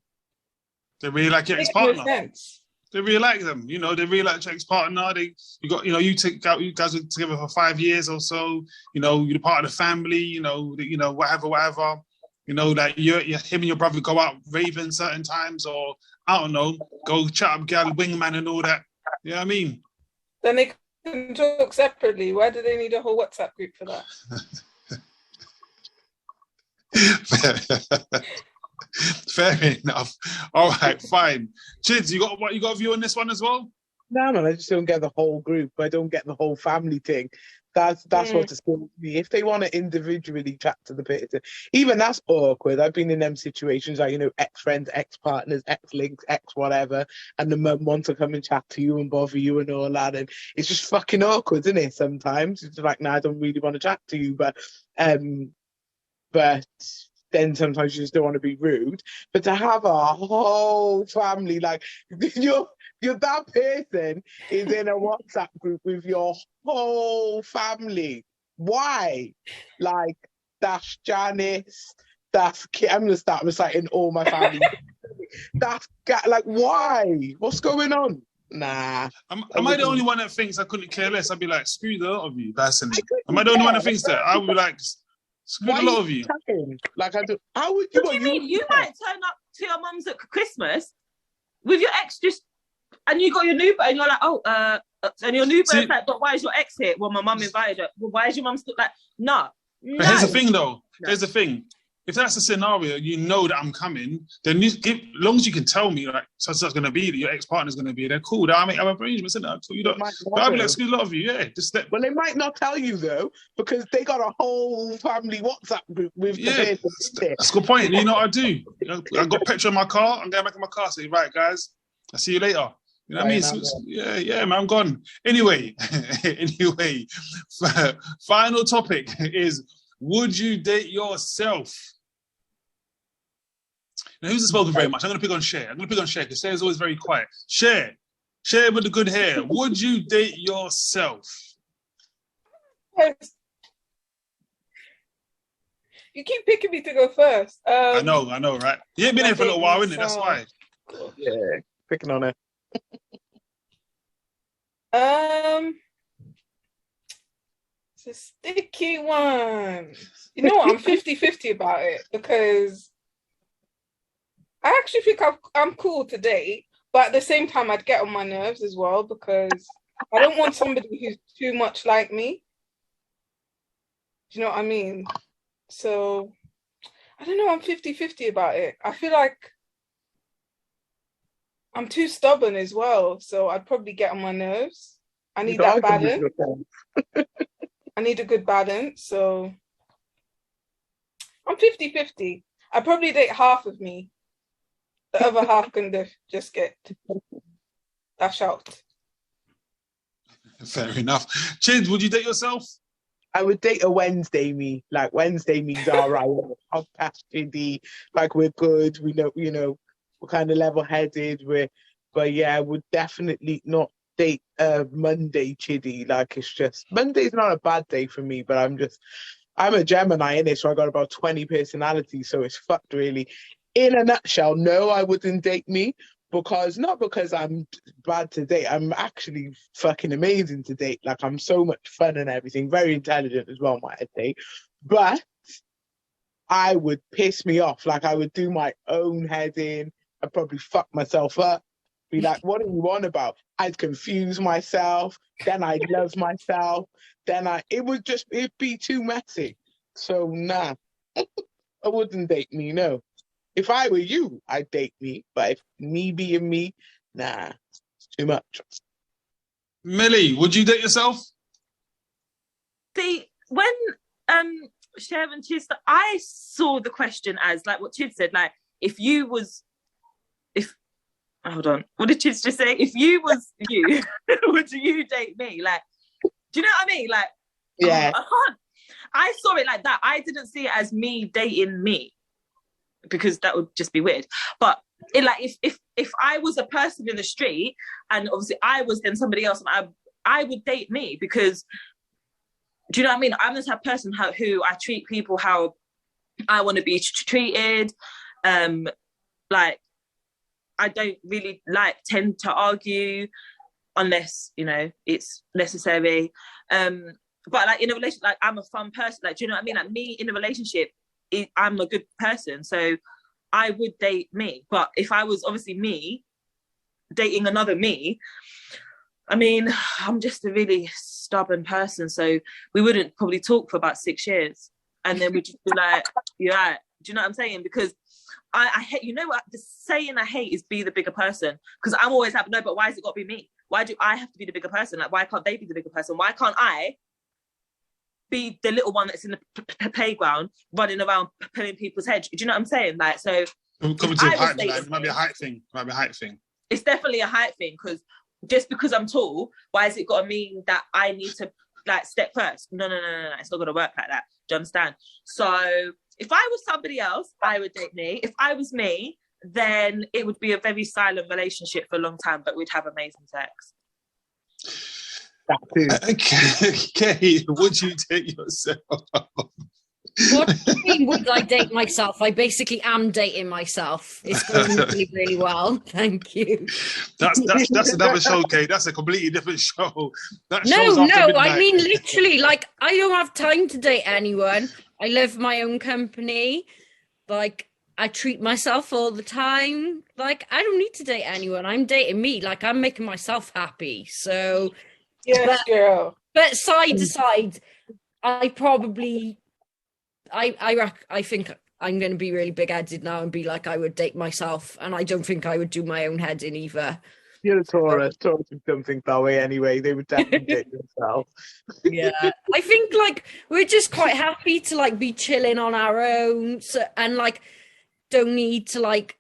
They really like your Makes ex-partner. no sense. They really like them. You know, they really like your ex-partner. You guys were together for 5 years or so. You know, you're part of the family. You know, whatever. You know, that you him and your brother go out raving certain times, or I don't know, go chat up girl, wingman and all that. You know what I mean? Then they can talk separately. Why do they need a whole WhatsApp group for that? Fair enough. All right, fine. Chids, you got a view on this one as well? No, man, I just don't get the whole group. I don't get the whole family thing. That's what it's going to be. If they want to individually chat to the person, even that's awkward. I've been in them situations like, you know, ex-friends, ex-partners, ex-links, ex-whatever, and the mum wants to come and chat to you and bother you and all that, and it's just fucking awkward, isn't it? Sometimes it's like, nah, I don't really want to chat to you, but then sometimes you just don't want to be rude. But to have a whole family, like you're that person is in a WhatsApp group with your whole family. Why? Like, that's Janice, that's Kit. I'm gonna start reciting all my family. That's like, why? What's going on? Nah. Am I the only one that thinks I couldn't care less? I'd be like, screw the lot of you, personally. Am I the only one that thinks that? I would be like, screw the lot of you. Like, I do. How would you? What do you mean? You might turn up to your mum's at Christmas with your ex, and you got your new, and you're like, and your new bird's like, but why is your ex here? Well, my mum invited her. Well, why is your mum still like? No, But here's the thing, though. Here's the thing. If that's a scenario, you know that I'm coming, then as long as you can tell me, like, such going to be, your ex-partner's going to be there, cool. I'll make arrangements, isn't it? You don't, but I'll be like, excuse a lot of you, yeah. Just let. Well, they might not tell you, though, because they got a whole family WhatsApp group with the that's a good point. You know what I do? I got petrol in my car, I'm going back in my car, say, right, guys, I'll see you later. You know what I mean? So, yeah, man, I'm gone. Anyway, final topic is, would you date yourself? Now, who's spoken very much? I'm going to pick on Cher. Because Cher is always very quiet. Cher with the good hair. Would you date yourself? You keep picking me to go first. I know, right? You ain't been here for a little while, innit? That's why. Yeah, picking on her. It's a sticky one. You know what? I'm 50-50 about it, because I actually think I'm cool to date, but at the same time, I'd get on my nerves as well, because I don't want somebody who's too much like me. Do you know what I mean? So, I don't know, I'm 50-50 about it. I feel like I'm too stubborn as well, so I'd probably get on my nerves. I need that balance. I need a good balance, so I'm 50-50. I'd probably date half of me. The other half can just get dash out. Fair enough. Chid, would you date yourself? I would date a Wednesday me. Like, Wednesday me's all right. I'm past Chiddy. Like, we're good. We know, we're kind of level-headed. But yeah, I would definitely not date Monday Chiddy. Like, it's just, Monday's not a bad day for me, but I'm a Gemini in it, so I got about 20 personalities, so it's fucked, really. In a nutshell, no, I wouldn't date me, not because I'm bad to date. I'm actually fucking amazing to date. Like, I'm so much fun and everything, very intelligent as well, might I say. But I would piss me off. Like, I would do my own head in. I'd probably fuck myself up. Be like, what are you on about? I'd confuse myself. Then I'd love myself. It'd be too messy. So, nah, I wouldn't date me, no. If I were you, I'd date me. But if me being me, nah, it's too much. Millie, would you date yourself? See, when Cher and Chid, I saw the question as like what Chid said, like hold on, what did Chid just say? If you was you, would you date me? Like, do you know what I mean? Like, yeah, I saw it like that. I didn't see it as me dating me, because that would just be weird. But if I was a person in the street, and obviously I was then somebody else, and I would date me, because do you know what I mean? I'm the type of person who I treat people how I want to be treated. Like, I don't really tend to argue unless it's necessary. But like in a relationship, like I'm a fun person. Like, do you know what I mean? Like, me in a relationship, I'm a good person, so I would date me. But if I was obviously me dating another me, I mean, I'm just a really stubborn person, so we wouldn't probably talk for about 6 years, and then we'd just be like, yeah, do you know what I'm saying? Because I hate, what the saying I hate is be the bigger person, because I'm always like, no, but why has it got to be me? Why do I have to be the bigger person? Like, why can't they be the bigger person? Why can't I be the little one that's in the playground running around pulling people's heads? Do you know what I'm saying? Like, so coming to a height, it might be a height thing. It's definitely a height thing, because just because I'm tall, why has it got to mean that I need to step first? No. It's not going to work like that. Do you understand? So if I was somebody else, I would date me. If I was me, then it would be a very silent relationship for a long time, but we'd have amazing sex. Okay, would you date yourself? What do you mean, would I date myself? I basically am dating myself. It's going really, really well. Thank you. That's another show, Kate. That's a completely different show. No, I mean, literally, like, I don't have time to date anyone. I love my own company. Like, I treat myself all the time. Like, I don't need to date anyone. I'm dating me. Like, I'm making myself happy. So, yes, girl. But side to side, I probably I think I'm going to be really big-headed now and be like, I would date myself, and I don't think I would do my own head in either. You're a Taurus. Taurus don't think that way anyway. They would definitely date themselves. Yeah, I think like we're just quite happy to like be chilling on our own, and like don't need to like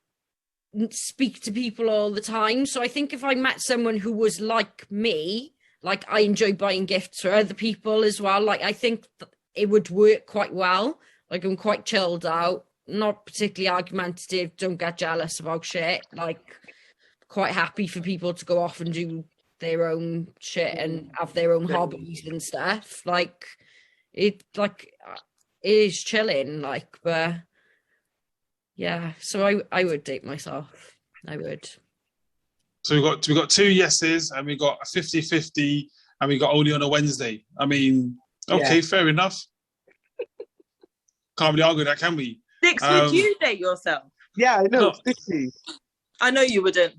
speak to people all the time. So I think if I met someone who was like me, like I enjoy buying gifts for other people as well, like I think it would work quite well. Like I'm quite chilled out, not particularly argumentative, don't get jealous about shit, like quite happy for people to go off and do their own shit and have their own hobbies and stuff. Like it is chilling, like, but yeah, so I would date myself. I would. So we got 2 yeses, and we got a 50-50, and we got only on a Wednesday. I mean, okay, fair enough. Can't really argue that, can we? Dix, would you date yourself? Yeah, I know. No. Sticky. I know you wouldn't.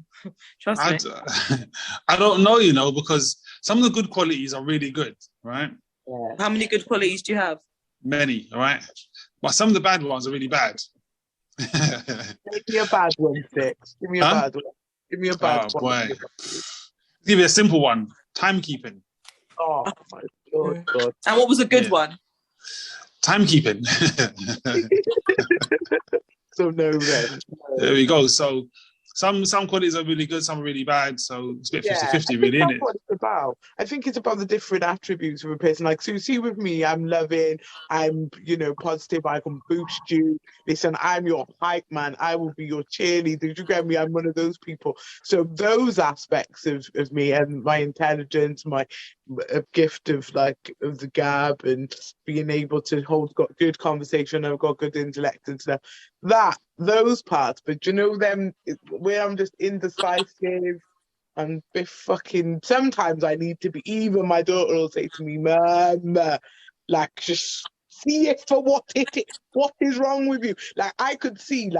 Trust me. I don't know, you know, because some of the good qualities are really good, right? Yeah. How many good qualities do you have? Many, all right? But some of the bad ones are really bad. Give me a bad one, Six. Give me a bad one. Give me a bad one. Boy. Give me a simple one. Timekeeping. Oh my God. And what was a good one? Timekeeping. So no then. There we go. So some qualities are really good, some are really bad. So it's a bit 50-50 really, isn't it? That's what it's about. I think it's about the different attributes of a person. Like, so you see with me, I'm loving, I'm, positive, I can boost you. Listen, I'm your hype man. I will be your cheerleader. You get me? I'm one of those people. So those aspects of me and my intelligence, my gift of the gab and being able to got good conversation, I've got good intellect and stuff. Those parts, but them where I'm just indecisive and fucking. Sometimes I need to be. Even my daughter will say to me, "Mum, like just see it for what it is. What is wrong with you?" Like I could see,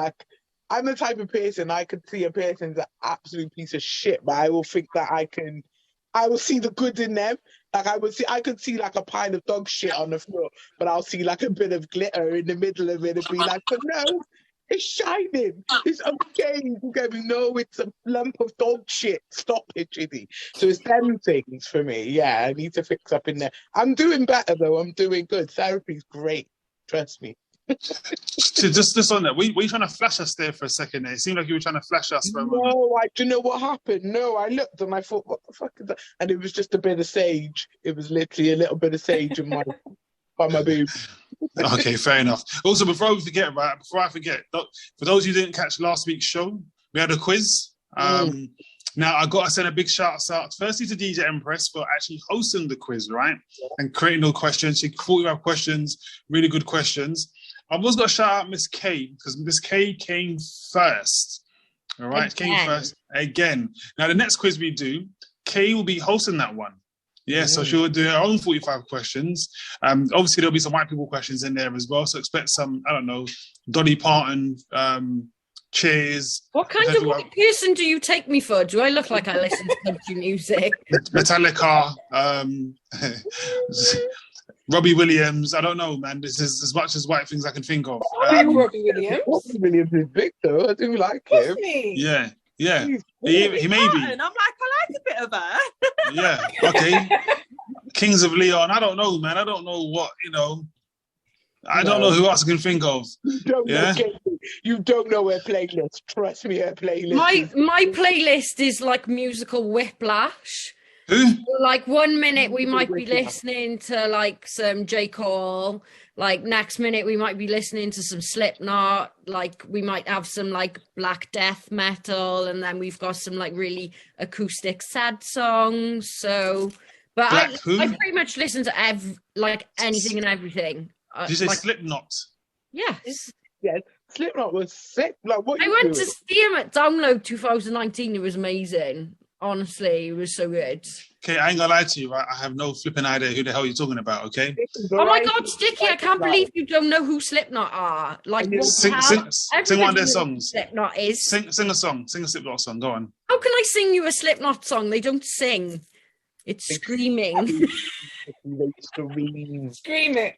I'm the type of person I could see a person's an absolute piece of shit, but I will think that I will see the good in them. Like I could see like a pile of dog shit on the floor, but I'll see like a bit of glitter in the middle of it and be like, but no, it's shining. It's okay. You get me? No, it's a lump of dog shit. Stop it, Jiddy. So it's them things for me. Yeah, I need to fix up in there. I'm doing better though. I'm doing good. Therapy's great. Trust me. just on that, were you trying to flash us there for a second there? It seemed like you were trying to flash us for a moment. No, do you know what happened? No, I looked and I thought, what the fuck is that? And it was just a bit of sage. It was literally a little bit of sage in by my boob. Okay, fair enough. Also, before I forget, for those who didn't catch last week's show, we had a quiz. Now, I got to send a big shout out firstly to DJ Empress for actually hosting the quiz, right? And creating those questions. She thought you have questions, really good questions. I've also got to shout out Miss K, because Miss K came first. All right, came first again. Now, the next quiz we do, Kay will be hosting that one. Yeah, so she'll do her own 45 questions. Obviously, there'll be some white people questions in there as well. So expect some, I don't know, Dolly Parton, Cheers. What kind of white person do you take me for? Do I look like I listen to country music? Metallica, Robbie Williams. I don't know, man. This is as much as white things I can think of. I like Robbie Williams. Robbie Williams is big though. I do like him. Yeah. He may be. I'm like, I like a bit of her. Yeah, okay. Kings of Leon. I don't know, man. I don't know what, I don't know who else I can think of. You don't know her playlist. Trust me, her playlist. My playlist is like musical whiplash. Who? Like 1 minute we might be listening to like some J. Cole. Like next minute we might be listening to some Slipknot. Like we might have some like black death metal, and then we've got some like really acoustic sad songs. So, but I pretty much listen to anything and everything. Did you say Slipknot? Yes. Yeah, Slipknot was sick. Like what? I went to see him at Download 2019. It was amazing. Honestly, it was so good. Okay, I ain't gonna lie to you, right? I have no flipping idea who the hell you're talking about, okay? Oh my God, Sticky, I can't believe you don't know who Slipknot are. Like, sing one of their songs. Slipknot is. Sing a song. Sing a Slipknot song. Go on. How can I sing you a Slipknot song? They don't sing. It's screaming. Scream it.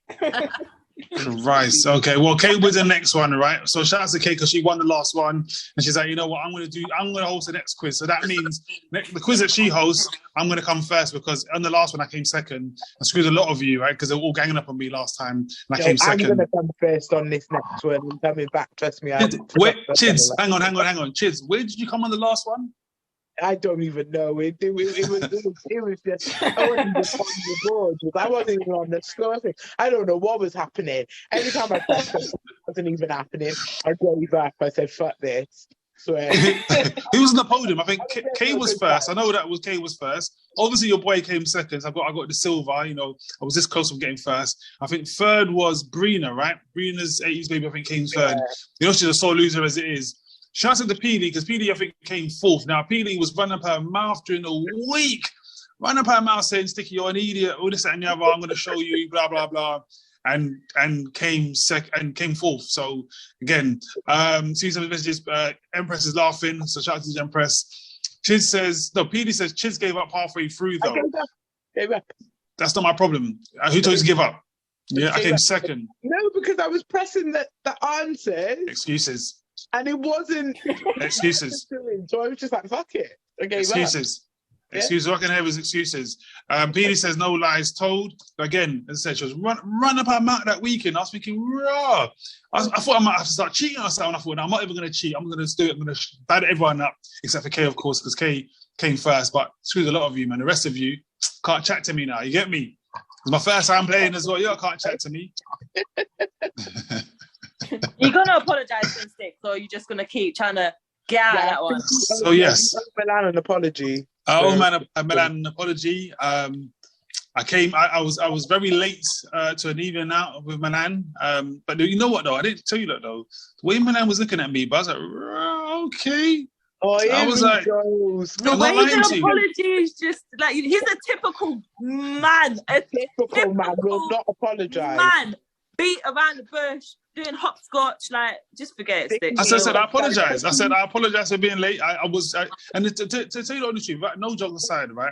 Christ. Okay, well, Kate was the next one, right? So shout out to Kate because she won the last one, and she's like, you know what, I'm gonna host the next quiz. So that means the quiz that she hosts, I'm gonna come first because on the last one I came second. I screwed a lot of you, right? Because they were all ganging up on me last time, and I came second. I'm gonna come first on this next one. I'm coming back. Trust me. Wait, Chids, hang on. Chids, where did you come on the last one? I don't even know. It was just, I wasn't just on the board. I wasn't even on the score thing. I don't know what was happening. Every time I pressed it, it wasn't even happening. I gave up. I said, fuck this. Swear. Who was on the podium? I think Kay was first. I know that Kay was first. Obviously, your boy came second. I got the silver. You know, I was this close from getting first. I think third was Brina, right? Brina's 80s baby, I think, came third. Yeah. You know, she's a sore loser as it is. Shout out to Peely, because Peely, I think, came fourth. Now, Peely was running up her mouth during the week. Running up her mouth saying, Sticky, you're an idiot, all this and the other, I'm going to show you, blah, blah, blah. And came fourth. So, again, see some messages. Empress is laughing, so shout out to the Empress. Peely says, Chiz gave up halfway through, though. Gave up. That's not my problem. Who told you to give up? Yeah, I came second. No, because I was pressing the answer. Excuses. And it wasn't excuses. So I was just like, fuck it. Excuses. Excuses. What I can have is excuses. Peely says no lies told. Again, as I said, she was run up her mouth that weekend. I was thinking, raw. I thought I might have to start cheating or something. I thought, no, I'm not even going to cheat. I'm going to do it. I'm going to bad everyone up, except for Kay, of course, because Kay came first. But screws a lot of you, man. The rest of you can't chat to me now. You get me? It's my first time playing as well. You can't chat to me. You're gonna apologize to Stick, or you're just gonna keep trying to get out of that one? So yes, Milan an apology. Milan an apology. I was very late to an evening out with Milan. But you know what though? I didn't tell you that though. The way Milan was looking at me, but I was like, okay. Oh yeah, I was like, the way he did apology is just like he's a typical man. A typical man will not apologize. Man, beat around the bush. Doing hopscotch, like, just forget it. I said I apologize. I said I apologize for being late. And to tell you the honest truth, right, no joke aside, right,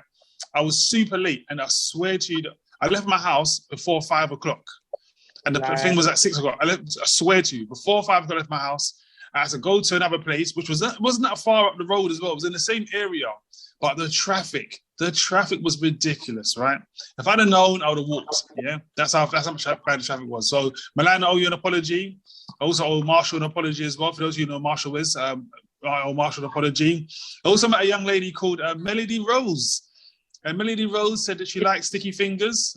I was super late, and I swear to you, that I left my house before 5 o'clock, and the thing was at 6 o'clock. I swear to you, before 5 o'clock, I left my house. I had to go to another place, which wasn't that far up the road as well. It was in the same area, but the traffic was ridiculous, right? If I'd have known, I would have walked. Yeah, that's how much bad the traffic was. So, Milan, I owe you an apology. I also owe Marshall an apology as well. For those of you who know who Marshall is, I owe Marshall an apology. I also met a young lady called Melody Rose. And Melody Rose said that she likes sticky fingers.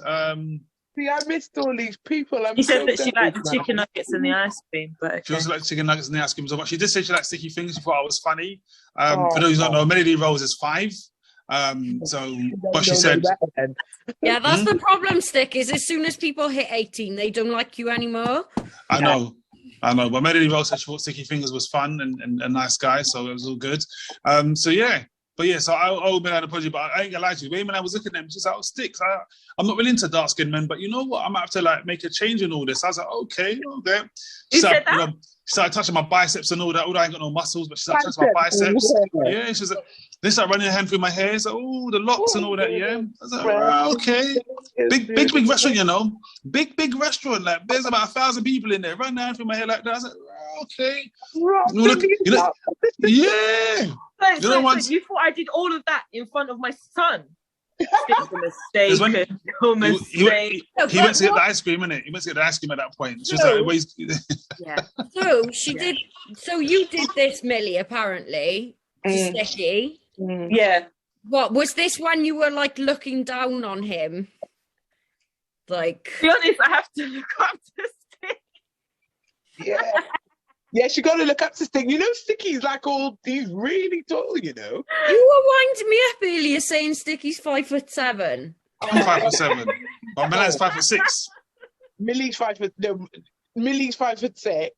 See, I missed all these people. He said that she liked the chicken nuggets and the ice cream. But okay. She also liked chicken nuggets and the ice cream so much. She did say she liked sticky fingers. She thought I was funny. For those who don't know, Melody Rose is 5. But she said, yeah, that's the problem, Stick, is as soon as people hit 18, they don't like you anymore. I know. But Melody Rose said she thought Sticky Fingers was fun and a nice guy, so it was all good. So I owe Milan an apology, but I ain't gonna lie to you. When Milan was looking at him, she's like, oh, Sticks, I'm not really into dark skinned men, but you know what? I might have to like make a change in all this. I was like, okay. She said that? She started touching my biceps and all that. I ain't got no muscles, but she started touching my biceps. Yeah, she's like, they started running her hand through my hair. So, the locks and all that, yeah. I was like, okay. Big restaurant, you know. Big restaurant. Like, there's about 1,000 people in there. Running her hand through my hair like that. I was like, okay. Yeah. So you thought I did all of that in front of my son? It's a mistake. He went to get the ice cream, innit? He went to get the ice cream at that point. She was yeah. So she did. So you did this, Millie, apparently. Sticky. Yeah. What was this when you were like looking down on him? Like, to be honest, I have to look up to Stick. Yeah. Yeah, she got to look up to Stick. You know, Sticky's like he's really tall, you know. You were winding me up earlier saying Sticky's 5'7". I'm 5'7", but Milan's 5'6". Millie's 5'6".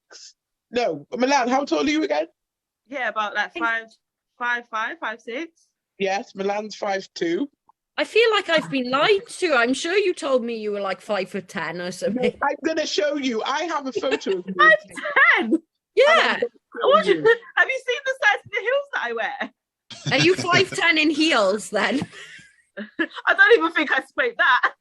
No, Milan, how tall are you again? Yeah, about like 5'5", 5'6". Yes, Milan's 5'2". I feel like I've been lied to. I'm sure you told me you were like 5'10" or something. I'm gonna show you. I have a photo of you. 5'10". Yeah. Have you seen the size of the heels that I wear? Are you 5'10" in heels then? I don't even think I spoke that.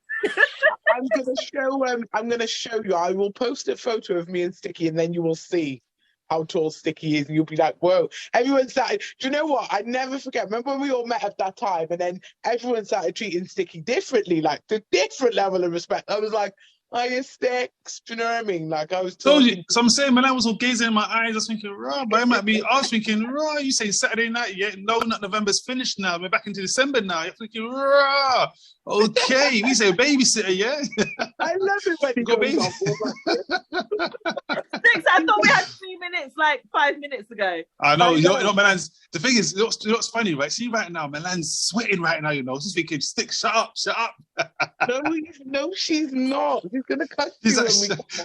I'm gonna show you. I will post a photo of me and Sticky, and then you will see how tall Sticky is, and you'll be like, "Whoa!" Everyone started. Do you know what? I never forget. Remember when we all met at that time, and then everyone started treating Sticky differently, like the different level of respect. I was like, "Are you Sticks?" Do you know what I mean? Like I was Told talking. you. So I'm saying, man, I was all gazing in my eyes. I was thinking, raw, but it might be. I was thinking, raw. You say Saturday night? Yeah, no, not November's finished now. We're back into December now. You're thinking, raw. Okay, we say babysitter, yeah. I love it when he Go goes baby. off. Six, I thought we had 3 minutes, like 5 minutes ago. I know, you know, Milan's. The thing is, you know what's funny, right? See right now, Milan's sweating right now. You know, she's thinking, "Stick, shut up." No, she's not. She's gonna cut you.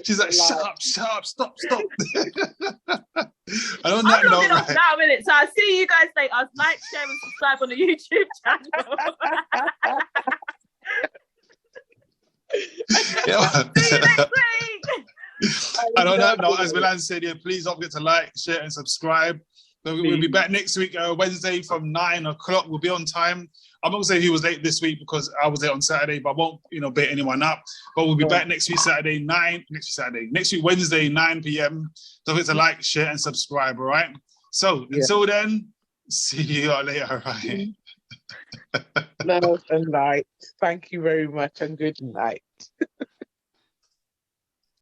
She's like, "Shut up, stop." And on I'm that note, logging off right, now, innit? So I'll see you guys later. Like, share, and subscribe on the YouTube channel. yeah. See you next week. And on that note, as Milan said, yeah, please don't forget to like, share, and subscribe. We'll be back next week, Wednesday from 9 o'clock. We'll be on time. I'm not gonna say he was late this week because I was late on Saturday, but I won't, bait anyone up. But we'll be back next week, next week, Wednesday, 9 p.m. Don't forget to like, share, and subscribe, all right? So until then, see you all later, all right? Love and light. Thank you very much, and good night.